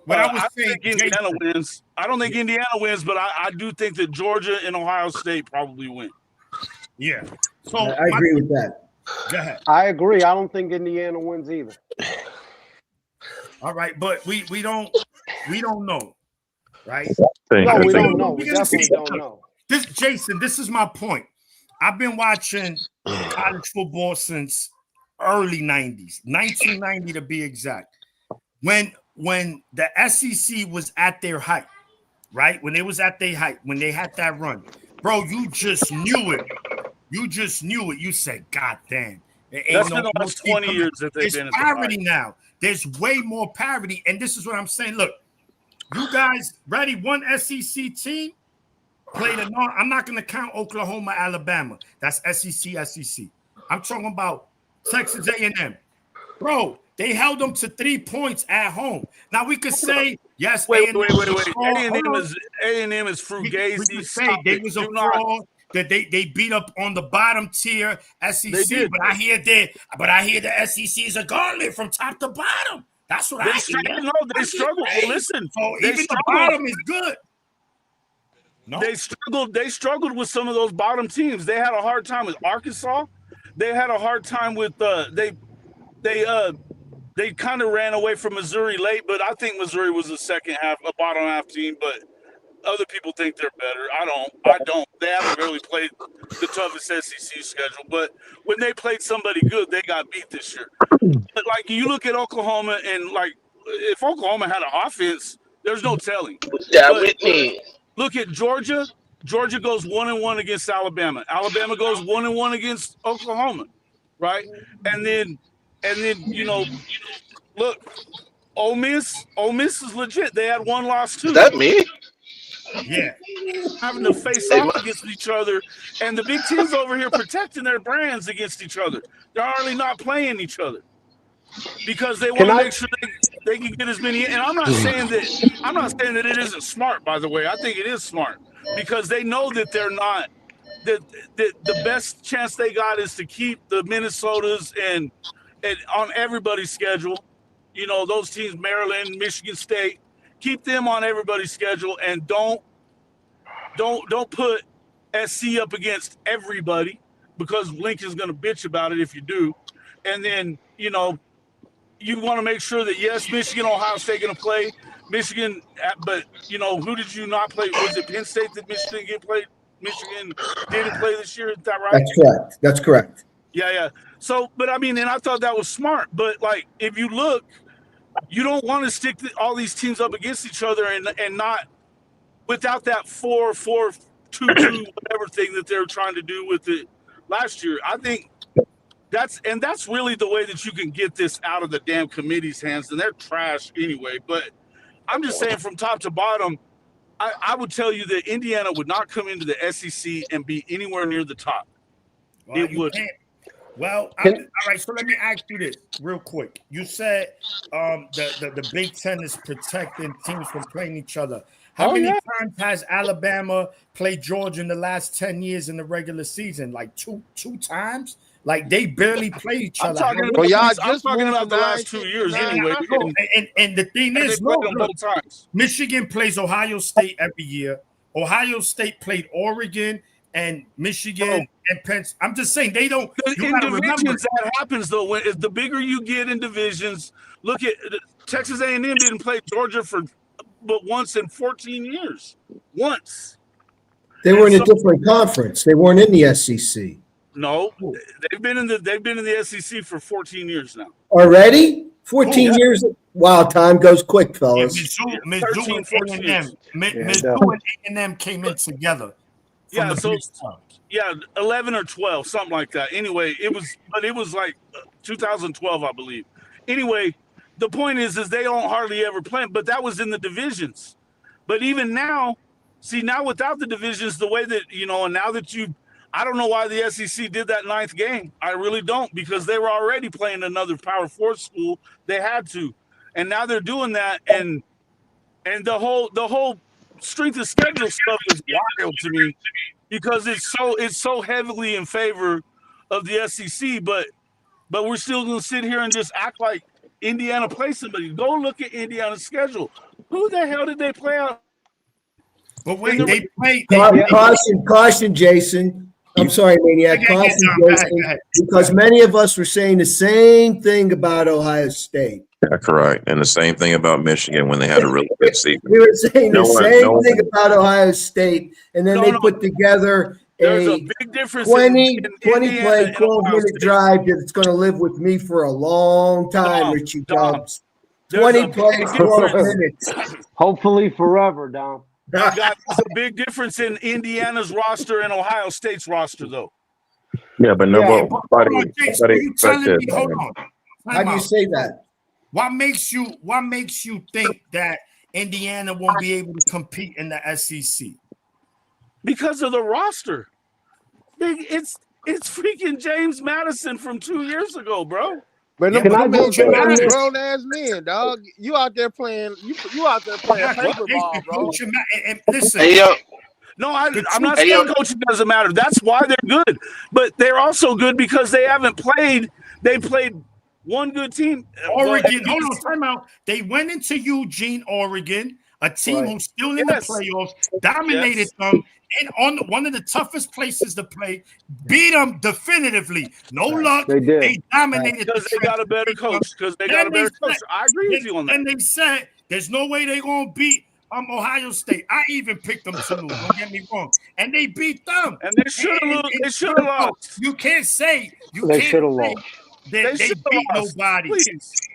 I don't think Indiana wins. I don't think Indiana wins, but I do think that Georgia and Ohio State probably win. Yeah. So I agree with that. Go ahead. I agree. I don't think Indiana wins either. All right, but we don't know, right? No, we don't know. We definitely don't know. Jason, this is my point. I've been watching college football since early 90s, 1990 to be exact. When the SEC was at their height, right? When they was at their height, when they had that run, bro, you just knew it. You said, God damn. That's been the last 20 years that they've been at the parity now. There's way more parity. And this is what I'm saying. Look, you guys ready? One SEC team played I'm not going to count Oklahoma, Alabama. That's SEC. I'm talking about Texas A&M. Bro, they held them to 3 points at home. Now we could say, yes, wait. A&M is Fugazi. We say they was a fraud, that they beat up on the bottom tier SEC. But I hear the SEC is a gauntlet from top to bottom. That's what I hear. No, they struggled. Well, listen, so even the bottom is good. No. They struggled with some of those bottom teams. They had a hard time with Arkansas. They had a hard time with they kind of ran away from Missouri late, but I think Missouri was a bottom half team, but other people think they're better. I don't. They haven't really played the toughest SEC schedule, but when they played somebody good, they got beat this year. But like you look at Oklahoma, and like if Oklahoma had an offense, there's no telling. Look at Georgia. Georgia goes 1-1 against Alabama. Alabama goes 1-1 against Oklahoma, right? And then look, Ole Miss is legit. They had one loss too. Is that me? Yeah, having to face off against each other, and the Big Ten's over here protecting their brands against each other. They're hardly not playing each other because they want to make sure they can get as many. And I'm not saying that it isn't smart. By the way, I think it is smart because they know that they're not. That the best chance they got is to keep the Minnesotas and on everybody's schedule. You know those teams, Maryland, Michigan State. Keep them on everybody's schedule and don't put SC up against everybody because Lincoln's going to bitch about it if you do. And then, you want to make sure that, yes, Michigan, Ohio State going to play. Michigan, but, who did you not play? Was it Penn State that Michigan didn't play this year? Is that right? That's correct. Yeah. So, but I mean, and I thought that was smart. But, like, if you look, you don't want to stick all these teams up against each other and not without that 4-4-2-2 whatever thing that they're trying to do with it last year. I think that's really the way that you can get this out of the damn committee's hands, and they're trash anyway. But I'm just saying from top to bottom, I would tell you that Indiana would not come into the SEC and be anywhere near the top. Well, it would. Well, all right. So let me ask you this real quick. You said the Big Ten is protecting teams from playing each other. How many times has Alabama played Georgia in the last 10 years in the regular season? Like two times? Like they barely play each other. I'm talking about the last 2 years anyway. And the thing is, Michigan plays Ohio State every year. Ohio State played Oregon and Michigan and Penn. I'm just saying they don't. In divisions, that happens though. When the bigger you get in divisions, look at Texas A&M didn't play Georgia but once in 14 years. Once. They were in a different conference. They weren't in the SEC. No, they've been in the SEC for 14 years now. Already? 14 years. Wow, time goes quick, Yeah, fellas. Mizzou 14 and years. A&M. Mizzou and A&M came in together from Yeah, the so Big 12. yeah, 11 or 12, something like that. Anyway, it was like 2012, I believe. Anyway, the point is they don't hardly ever play, but that was in the divisions. But even now, see, now without the divisions, the way that, and now that I don't know why the SEC did that 9th game. I really don't, because they were already playing another Power 4 school. They had to. And now they're doing that, and the whole strength of schedule stuff is wild to me, because it's so heavily in favor of the SEC, but we're still going to sit here and just act like Indiana plays somebody. Go look at Indiana's schedule. Who the hell did they play out? But wait, they played. Caution, Jason. I'm sorry, Maniac. Caution, Jason, because many of us were saying the same thing about Ohio State. Yeah, correct. And the same thing about Michigan when they had a really good season. We were saying the same thing about Ohio State, and then they put together There's a big difference 20 play, 12-minute drive that's going to live with me for a long time, Richie Dubs. 20 plays, 12 minutes. Hopefully forever, Dom. There's a big difference in Indiana's roster and Ohio State's roster, though. Yeah, but nobody Hold expected. on. How do you say that? What makes you think that Indiana won't be able to compete in the SEC? Because of the roster. It's freaking James Madison from 2 years ago, bro. But Yeah, them but grown ass men, dog. You out there playing paperball, bro. Listen, No, I'm not saying coaching doesn't matter. That's why they're good. But they're also good because they haven't played. They played one good team. Oregon. Hold on, time out. They went into Eugene, Oregon, a team who's still in the playoffs, dominated them, and on one of the toughest places to play, beat them definitively. No luck. They dominated because they got a better coach. Because they got a better coach. I agree with you on that. And they said there's no way they're gonna beat Ohio State. I even picked them to lose. Don't get me wrong. And they beat them. And they should have lost. You can't say they should have lost. They beat nobody.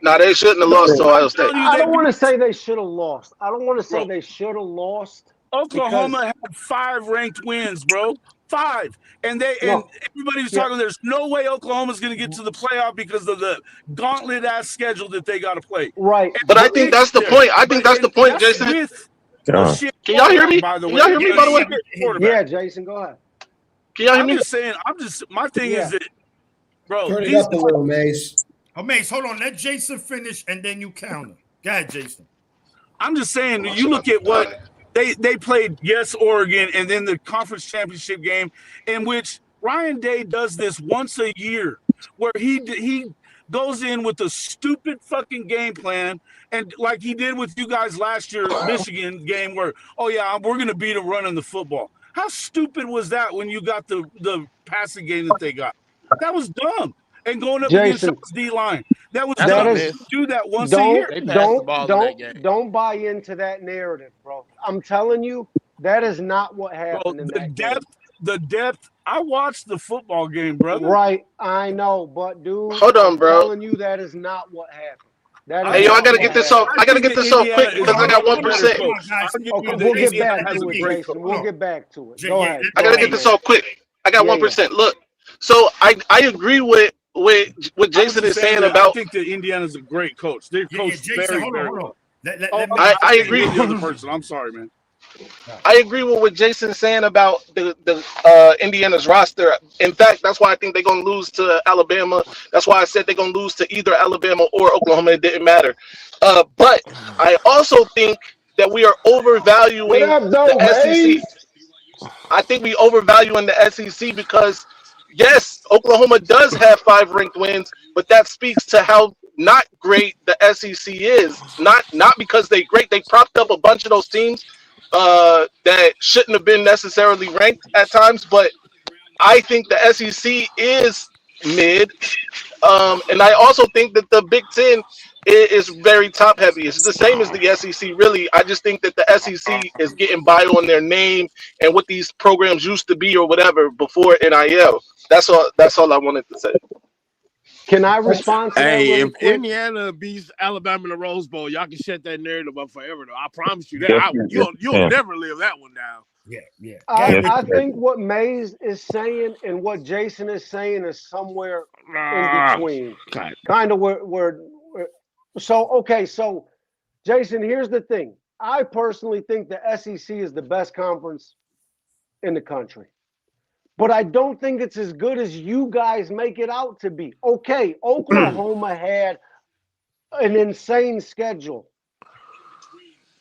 No, they shouldn't have lost to Ohio State. I don't want to say they should have lost. I don't want to say they should have lost. Oklahoma had 5 ranked wins, bro. 5. And everybody's talking, there's no way Oklahoma's going to get to the playoff because of the gauntlet-ass schedule that they got to play. Right. But I think that's the point. I think that's the point, Jason. Can y'all hear me? Can y'all hear me, by the way? Yeah, Jason, go ahead. Can y'all hear me? I'm just saying, my thing is that, bro. Turn it up a little, Mace. Oh, Mace, hold on. Let Jason finish, and then you counter. Go ahead, Jason. I'm just saying, you look at what they played, Oregon, and then the conference championship game, in which Ryan Day does this once a year, where he goes in with a stupid fucking game plan, and like he did with you guys last year, Michigan game, where, we're going to beat a run in the football. How stupid was that when you got the passing game that they got? That was dumb. And going up against D line, that was dumb. Do that once a year. Don't buy into that narrative, bro. I'm telling you, that is not what happened in that game. The depth. I watched the football game, brother. Right, I know, but dude, hold on, bro. I'm telling you, that is not what happened. Hey, yo, I gotta get this off. I gotta get this off quick because I got 1%. Okay, we'll get back to it, Jason. We'll get back to it. Go ahead. I gotta get this off quick. I got 1%. Look, so I agree with what Jason is saying about. I think that Indiana's a great coach. They're coached very, very well. I agree with the other person. I'm sorry, man. I agree with what Jason's saying about the Indiana's roster. In fact, that's why I think they're going to lose to Alabama. That's why I said they're going to lose to either Alabama or Oklahoma. It didn't matter. But I also think that we are overvaluing the SEC. I think we overvaluing the SEC because, yes, Oklahoma does have 5 ranked wins, but that speaks to how not great the SEC is. Not because they're great. They propped up a bunch of those teams that shouldn't have been necessarily ranked at times, but I think the SEC is mid. And I also think that the Big Ten is very top heavy. It's the same as the SEC, really. I just think that the SEC is getting by on their name and what these programs used to be or whatever before NIL. That's all I wanted to say. Can I respond to that Hey, really if quick? Indiana beats Alabama in the Rose Bowl, y'all can shut that narrative up forever. Though I promise you that. Yes, you You'll can. never live that one down. Yeah, yeah. I, Yes, I you think what Mays is saying and what Jason is saying is somewhere in between. Okay. Kind of where so Jason, here's the thing. I personally think the SEC is the best conference in the country. But I don't think it's as good as you guys make it out to be. Okay, Oklahoma had an insane schedule.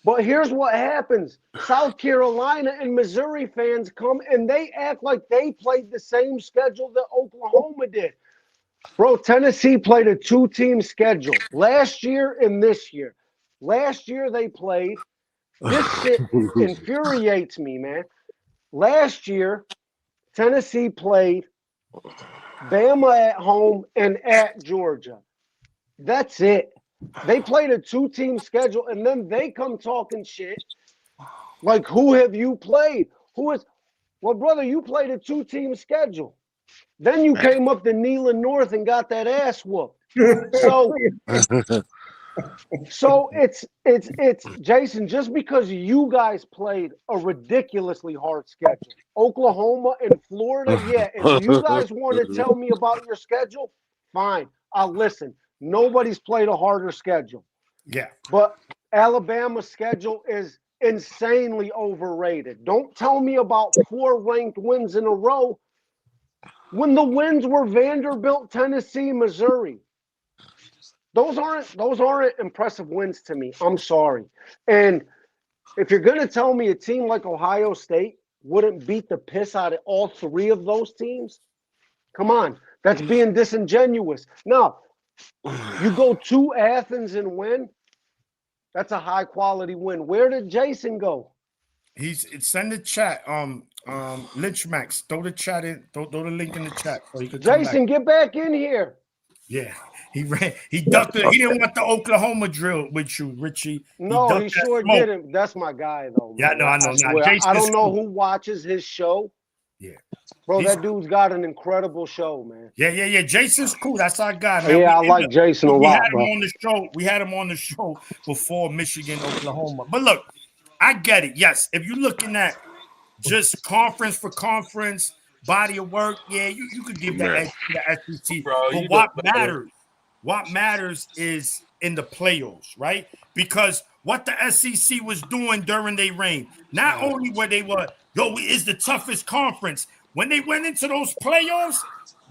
But here's what happens. South Carolina and Missouri fans come and they act like they played the same schedule that Oklahoma did. Bro, Tennessee played a 2-team schedule last year and this year. Last year they played. This shit infuriates me, man. Last year, Tennessee played Bama at home and at Georgia. That's it. They played a 2-team schedule, and then they come talking shit. Like, who have you played? Well, brother, you played a 2-team schedule. Then you came up to Neyland North and got that ass whooped. So it's Jason, just because you guys played a ridiculously hard schedule. Oklahoma and Florida, yeah. If you guys want to tell me about your schedule, fine. I'll listen. Nobody's played a harder schedule. Yeah. But Alabama's schedule is insanely overrated. Don't tell me about 4 ranked wins in a row when the wins were Vanderbilt, Tennessee, Missouri. Those aren't impressive wins to me. I'm sorry. And if you're going to tell me a team like Ohio State wouldn't beat the piss out of all 3 of those teams, come on. That's being disingenuous. Now, you go to Athens and win, that's a high-quality win. Where did Jason go? Send the chat. Lynch Max, throw the chat in, throw the link in the chat so he could Jason, get back in here. Yeah, he ran. He ducked it. He didn't want the Oklahoma drill with you, Richie. No, he sure didn't. That's my guy, though. Yeah, man. I know. I don't know who watches his show. Yeah, bro, that dude's got an incredible show, man. Yeah. Jason's cool. That's our guy, man. Yeah, I like Jason a lot, bro. We had him on the show before Michigan, Oklahoma. But look, I get it. Yes, if you're looking at just conference for conference, body of work, yeah, you could give that the SEC. Bro, but what matters is in the playoffs, right? Because what the SEC was doing during their reign, not only were it's the toughest conference. When they went into those playoffs,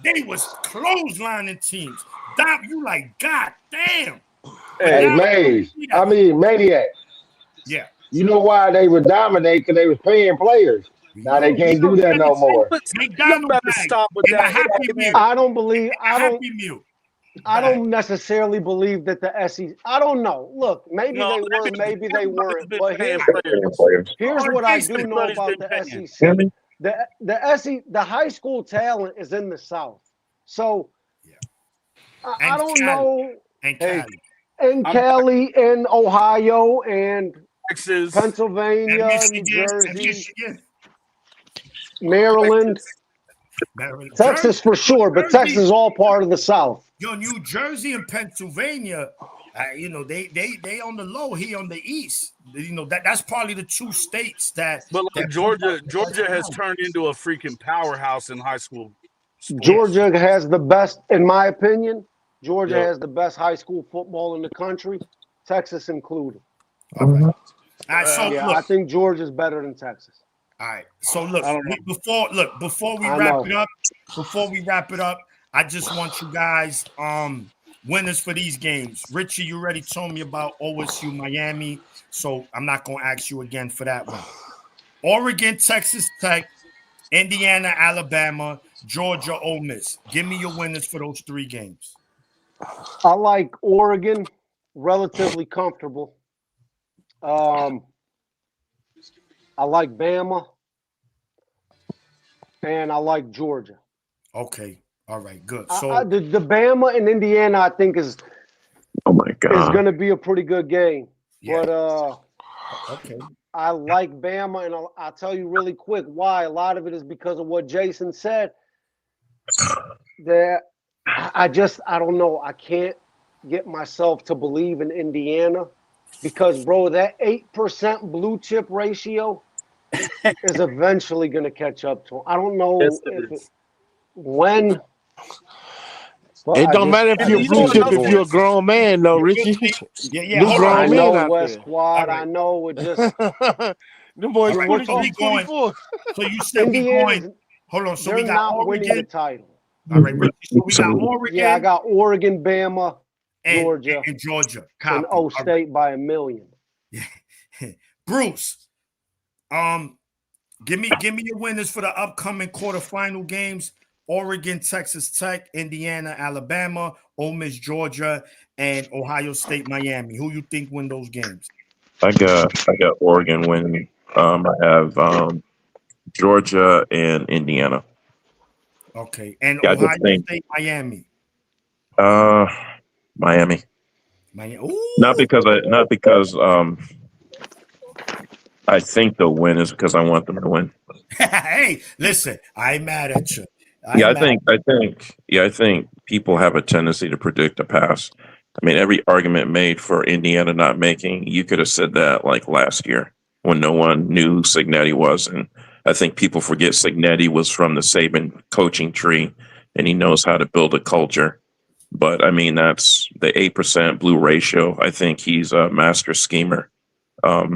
they was clotheslining teams. You like, God damn. Hey, Mays. I mean, Maniac. Yeah. You know why they would dominate? Because they was paying players. Now they can't do that no more. Stop with that. I don't necessarily believe that the SEC. I don't know. Look, maybe they were, maybe they weren't. But here's what I do know about the SEC. The high school talent is in the South. So I don't know. And Cali and Ohio and Texas, Pennsylvania, New Jersey, Maryland, Texas for sure, but Texas is all part of the South. Yo, New Jersey and Pennsylvania, they on the low, here on the east. That's probably the 2 states that. But like Georgia has turned into a freaking powerhouse in high school sports. Georgia has the best, in my opinion. Georgia has the best high school football in the country, Texas included. All right. So look, I think Georgia's better than Texas. All right. So look, before we wrap it up, I just want you guys winners for these games. Richie, you already told me about OSU Miami, so I'm not gonna ask you again for that one. Oregon, Texas Tech, Indiana, Alabama, Georgia, Ole Miss. Give me your winners for those 3 games. I like Oregon, relatively comfortable. I like Bama, and I like Georgia. Okay, all right, good. So the Bama and Indiana, I think is going to be a pretty good game. Yeah. But okay, I like Bama, and I'll tell you really quick why. A lot of it is because of what Jason said. That I don't know. I can't get myself to believe in Indiana because, bro, that 8% blue chip ratio is eventually going to catch up to him. I don't know when. But It don't matter if I you're just blue see chip it if going. you're a grown man, though, Richie. Yeah. New Hold on. I grown know men out West there. Quad. Right. I know it just. Them boys All right. So 23, we going. 24. So you said we Indiana's. going. Hold on. So They're we got not winning the Oregon. title. All right, Richie. So we got So, Yeah, I Oregon got Oregon, Bama, and Georgia, Georgia. and Copy. O All State by 1,000,000. right. Bruce, give me your winners for the upcoming quarterfinal games. Oregon, Texas Tech, Indiana, Alabama, Ole Miss, Georgia, and Ohio State, Miami. Who you think win those games? I got Oregon winning. I have Georgia and Indiana. Okay, and Yeah, I Ohio just think State, Miami. Miami. Miami. Not Ooh. because I think they'll win, is because I want them to win. Hey, listen, I ain't mad at you. Yeah, I think people have a tendency to predict the past. I mean, every argument made for Indiana not making, you could have said that like last year when no one knew who Signetti was. And I think people forget Signetti was from the Saban coaching tree and he knows how to build a culture. But I mean, that's the 8% blue ratio. I think he's a master schemer. I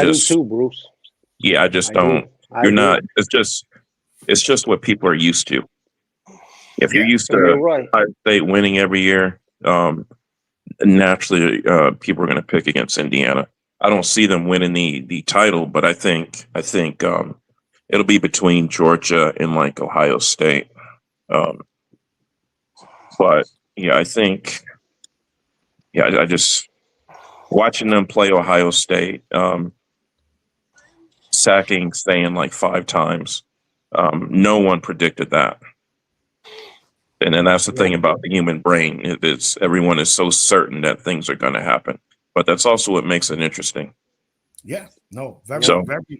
do too, Bruce. Yeah, I just I don't. do. I You're agree. not. It's just what people are used to. If you're used And you're to right. Ohio State winning every year, naturally people are going to pick against Indiana. I don't see them winning the title, but I think it'll be between Georgia and like Ohio State. But yeah, I think I just watching them play Ohio State, sacking Stan like 5 times. No one predicted that. And then that's the thing about the human brain. It's everyone is so certain that things are going to happen, but that's also what makes it interesting. Yeah, no, very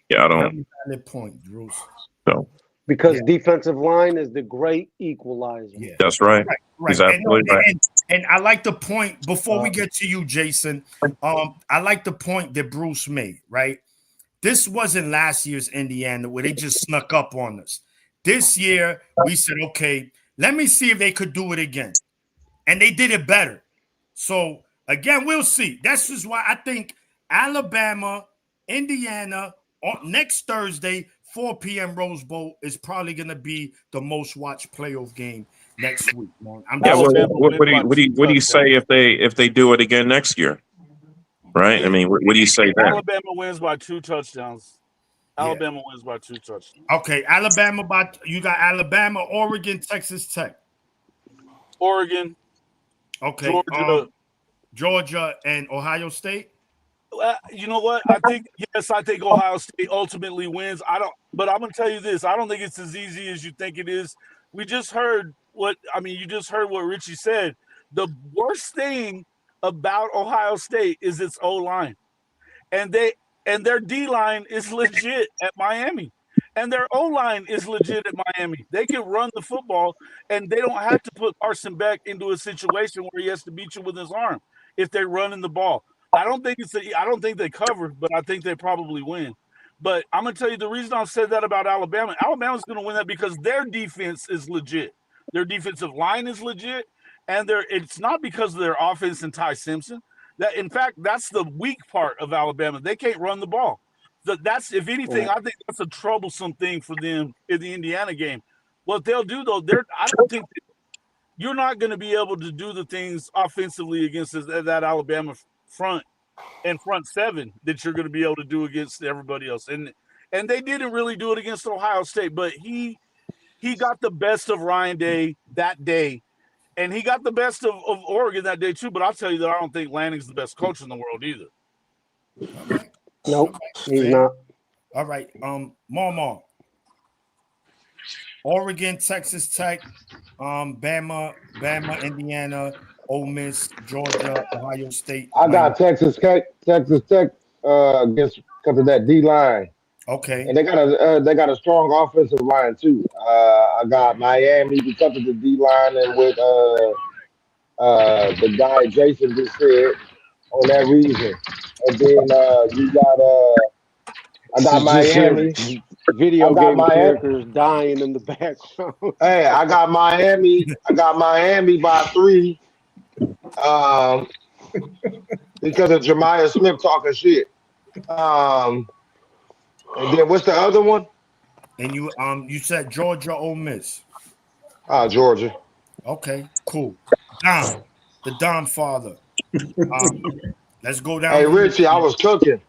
valid point, Bruce. So because defensive line is the great equalizer. Yeah, that's right. Right. He's absolutely right. And I like the point before we get to you, Jason. I like the point that Bruce made. Right, this wasn't last year's Indiana where they just snuck up on us. This year we said, okay, let me see if they could do it again, and they did it better. So again, we'll see. That's just why I think Alabama, Indiana next Thursday, 4 p.m. Rose Bowl is probably going to be the most watched playoff game next week. Man. What do you say if they do it again next year? Right? I mean, what do you say then? Alabama wins by 2 touchdowns. Alabama wins by 2 touchdowns. Okay, you got Alabama, Oregon, Texas Tech, Oregon. Okay, Georgia and Ohio State. You know what? I think Ohio State ultimately wins. But I'm gonna tell you this: I don't think it's as easy as you think it is. You just heard what Richie said. The worst thing about Ohio State is its O-line, and their D-line is legit at Miami, and their O-line is legit at Miami. They can run the football, and they don't have to put Carson Beck into a situation where he has to beat you with his arm if they're running the ball. I don't think they cover, but I think they probably win. But I'm gonna tell you the reason I said that about Alabama. Alabama's gonna win that because their defense is legit. Their defensive line is legit, and it's not because of their offense and Ty Simpson. That's the weak part of Alabama. They can't run the ball. That's if anything, I think that's a troublesome thing for them in the Indiana game. What they'll do though, I don't think you're not going to be able to do the things offensively against that Alabama front seven that you're going to be able to do against everybody else. And they didn't really do it against Ohio State, but he got the best of Ryan Day that day, and he got the best of Oregon that day too. But I'll tell you that I don't think Lanning's the best coach in the world either. All right. Nope, he's not. All right, Marmar. Oregon, Texas Tech, Bama, Indiana, Ole Miss, Georgia, Ohio State. I got Texas Tech against because of that D line. Okay. And they got a strong offensive line too. I got Miami because of the D line and with the guy Jason just said on that reason. And then you got I got You just hear Miami. I video got game Miami. characters dying in the background. Hey, I got Miami. I got Miami by 3. Um, because of Jemiah Smith talking shit. Um, and then what's the other one? And you said Georgia, Ole Miss. Georgia. Okay, cool. Dom, the Dom father. Let's go down Hey, the list. Richie, I was cooking.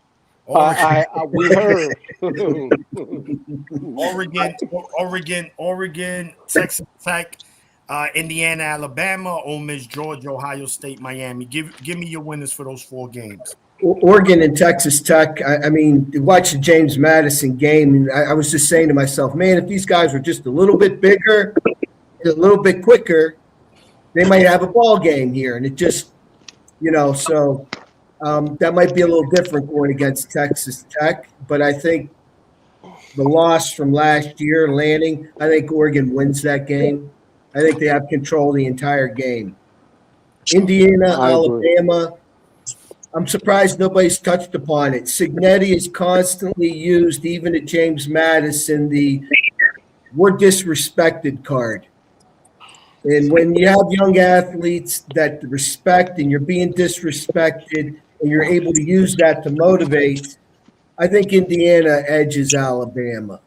We heard. Oregon, Texas Tech, Indiana, Alabama, Ole Miss, Georgia, Ohio State, Miami. Give me your winners for those 4 games. Oregon and Texas Tech. I mean, watch the James Madison game, and I was just saying to myself, man, if these guys were just a little bit bigger, a little bit quicker, they might have a ball game here. And it just, so that might be a little different going against Texas Tech. But I think the loss from last year, Lanning, I think Oregon wins that game. I think they have control of the entire game. Indiana, Alabama. I'm surprised nobody's touched upon it. Signetti is constantly used, even at James Madison, the "we're disrespected" card. And when you have young athletes that respect and you're being disrespected and you're able to use that to motivate, I think Indiana edges Alabama.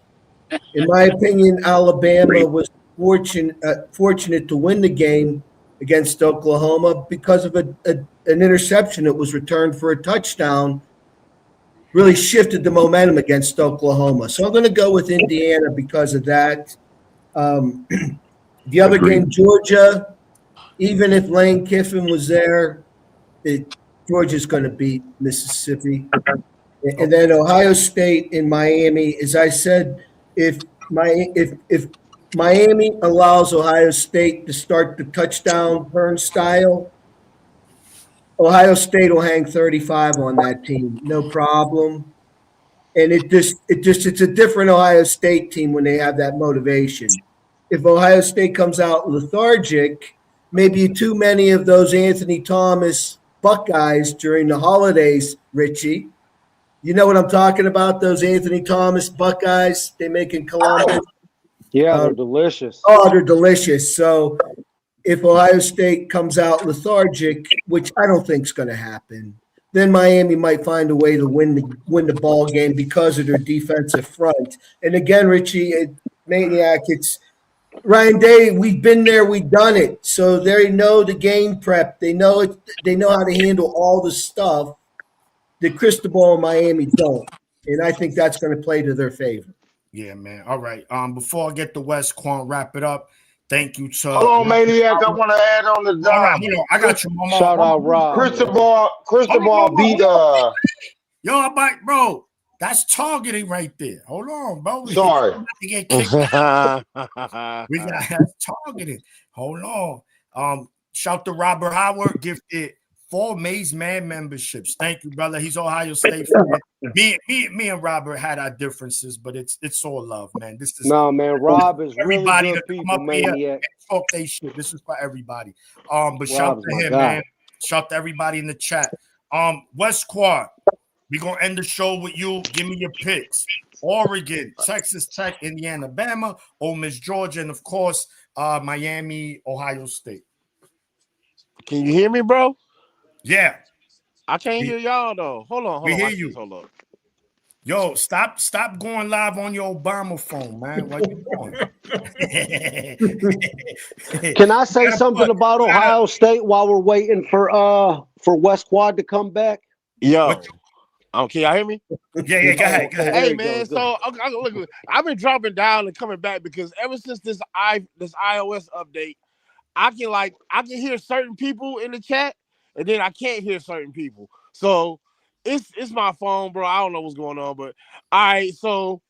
In my opinion, Alabama was fortunate to win the game against Oklahoma because of an interception that was returned for a touchdown, really shifted the momentum against Oklahoma. So I'm going to go with Indiana because of that. The other game, Georgia, even if Lane Kiffin was there, Georgia's going to beat Mississippi. And then Ohio State and Miami, as I said, if Miami allows Ohio State to start the touchdown turnstile, Ohio State will hang 35 on that team, no problem. And it's a different Ohio State team when they have that motivation. If Ohio State comes out lethargic, maybe too many of those Anthony Thomas Buckeyes during the holidays, Richie. You know what I'm talking about? Those Anthony Thomas Buckeyes they make in Columbus. Yeah, they're delicious. Oh, they're delicious. So if Ohio State comes out lethargic, which I don't think is going to happen, then Miami might find a way to win the ball game because of their defensive front. And again, Richie, Maniac, it's Ryan Day. We've been there, we've done it. So they know the game prep. They know it. They know how to handle all the stuff that Cristobal and Miami don't. And I think that's going to play to their favor. Yeah, man. All right. Before I get to West, Quan, wrap it up. Thank you, sir. Hold on, Maniac. I want to add on the Dom. All right, I got you. Shout out Rob. Cristobal beat Yo, I'm like, bro, that's targeting right there. Hold on, bro. Sorry. We get kicked out. We got that's targeting. Hold on. Shout to Robert Howard, gifted 4 Maze Man memberships. Thank you, brother. He's Ohio State fan. Me and Robert had our differences, but it's all love, man. This is man. Rob is everybody really good to come people, up here Maniac. and talk they shit. This is for everybody. But Rob's shout to my him, guy. man. Shout to everybody in the chat. West Quad, we gonna end the show with you. Give me your picks. Oregon, Texas Tech, Indiana, Alabama, Ole Miss, Georgia, and of course, Miami, Ohio State. Can you hear me, bro? Yeah. I can't hear y'all though. Hold on. We hear you. Hold up. Yo, stop going live on your Obama phone, man. What you doing? Can I say something about Ohio State while we're waiting for West Quad to come back? Yo. Can y'all hear me? Yeah, go ahead. Hey man, so look, I've been dropping down and coming back because ever since this iOS update, I can hear certain people in the chat, and then I can't hear certain people. So it's my phone, bro. I don't know what's going on, but all right. So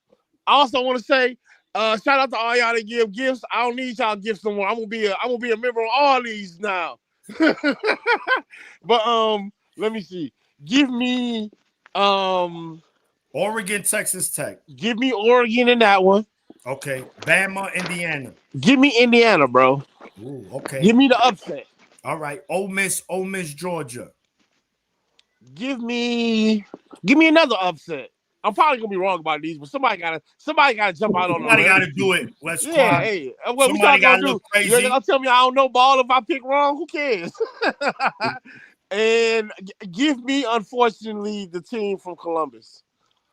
I also want to say, shout out to all y'all that give gifts. I don't need y'all gifts no more. I'm gonna be a member of all these now. But let me see. Give me Oregon, Texas Tech. Give me Oregon in that one. Okay. Bama, Indiana. Give me Indiana, bro. Ooh, okay. Give me the upset. All right. Ole Miss, Georgia. Give me another upset. I'm probably gonna be wrong about these, but somebody gotta jump out on them. Somebody gotta do it. Let's yeah, hey, what we somebody gonna gotta do? look crazy. You're gonna tell me I don't know ball if I pick wrong? Who cares? And give me, unfortunately, the team from Columbus.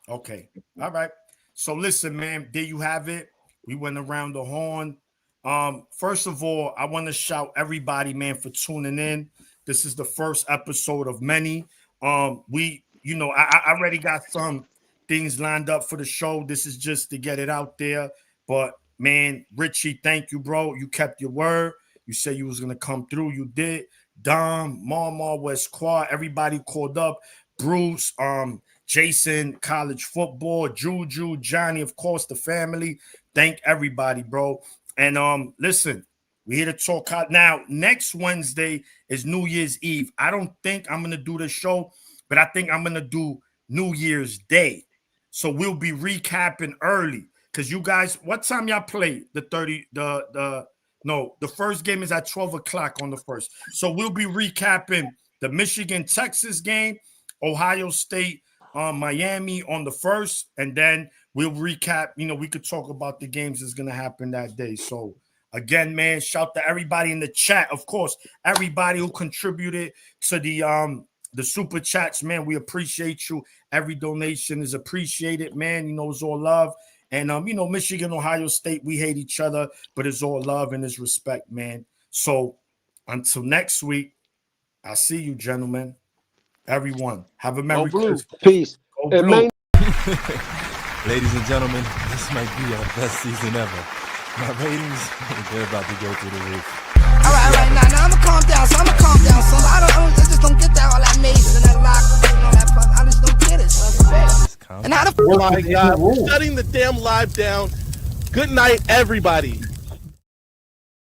Okay. All right. So listen, man, there you have it. We went around the horn. First of all, I want to shout everybody, man, for tuning in. This is the first episode of many. I already got some things lined up for the show. This is just to get it out there. But man, Richie, thank you, bro. You kept your word. You said you was gonna come through. You did. Dom, Mama, West Quad, everybody called up. Bruce, Jason, college football, Juju, Johnny, of course, the family. Thank everybody, bro. And listen, we're here to talk out now. Next Wednesday is New Year's Eve. I don't think I'm gonna do the show, but I think I'm gonna do New Year's Day. So we'll be recapping early. Because you guys, what time y'all play? The first game is at 12 o'clock on the first. So we'll be recapping the Michigan-Texas game, Ohio State, Miami on the first, and then we'll recap. We could talk about the games that's going to happen that day. So again, man, shout to everybody in the chat. Of course, everybody who contributed to the super chats, man. We appreciate you. Every donation is appreciated, man. It's all love. And, Michigan, Ohio State, we hate each other, but it's all love and it's respect, man. So until next week, I'll see you, gentlemen. Everyone, have a Merry Christmas. Peace. Go Blue. Ladies and gentlemen, this might be our best season ever. My ratings, they're about to go through the roof. All right, now I'ma calm down. So I just don't get that all that mace and that lock and all that fuck. I just don't get it, son. And how the Oh my God, we're shutting the damn live down. Good night, everybody.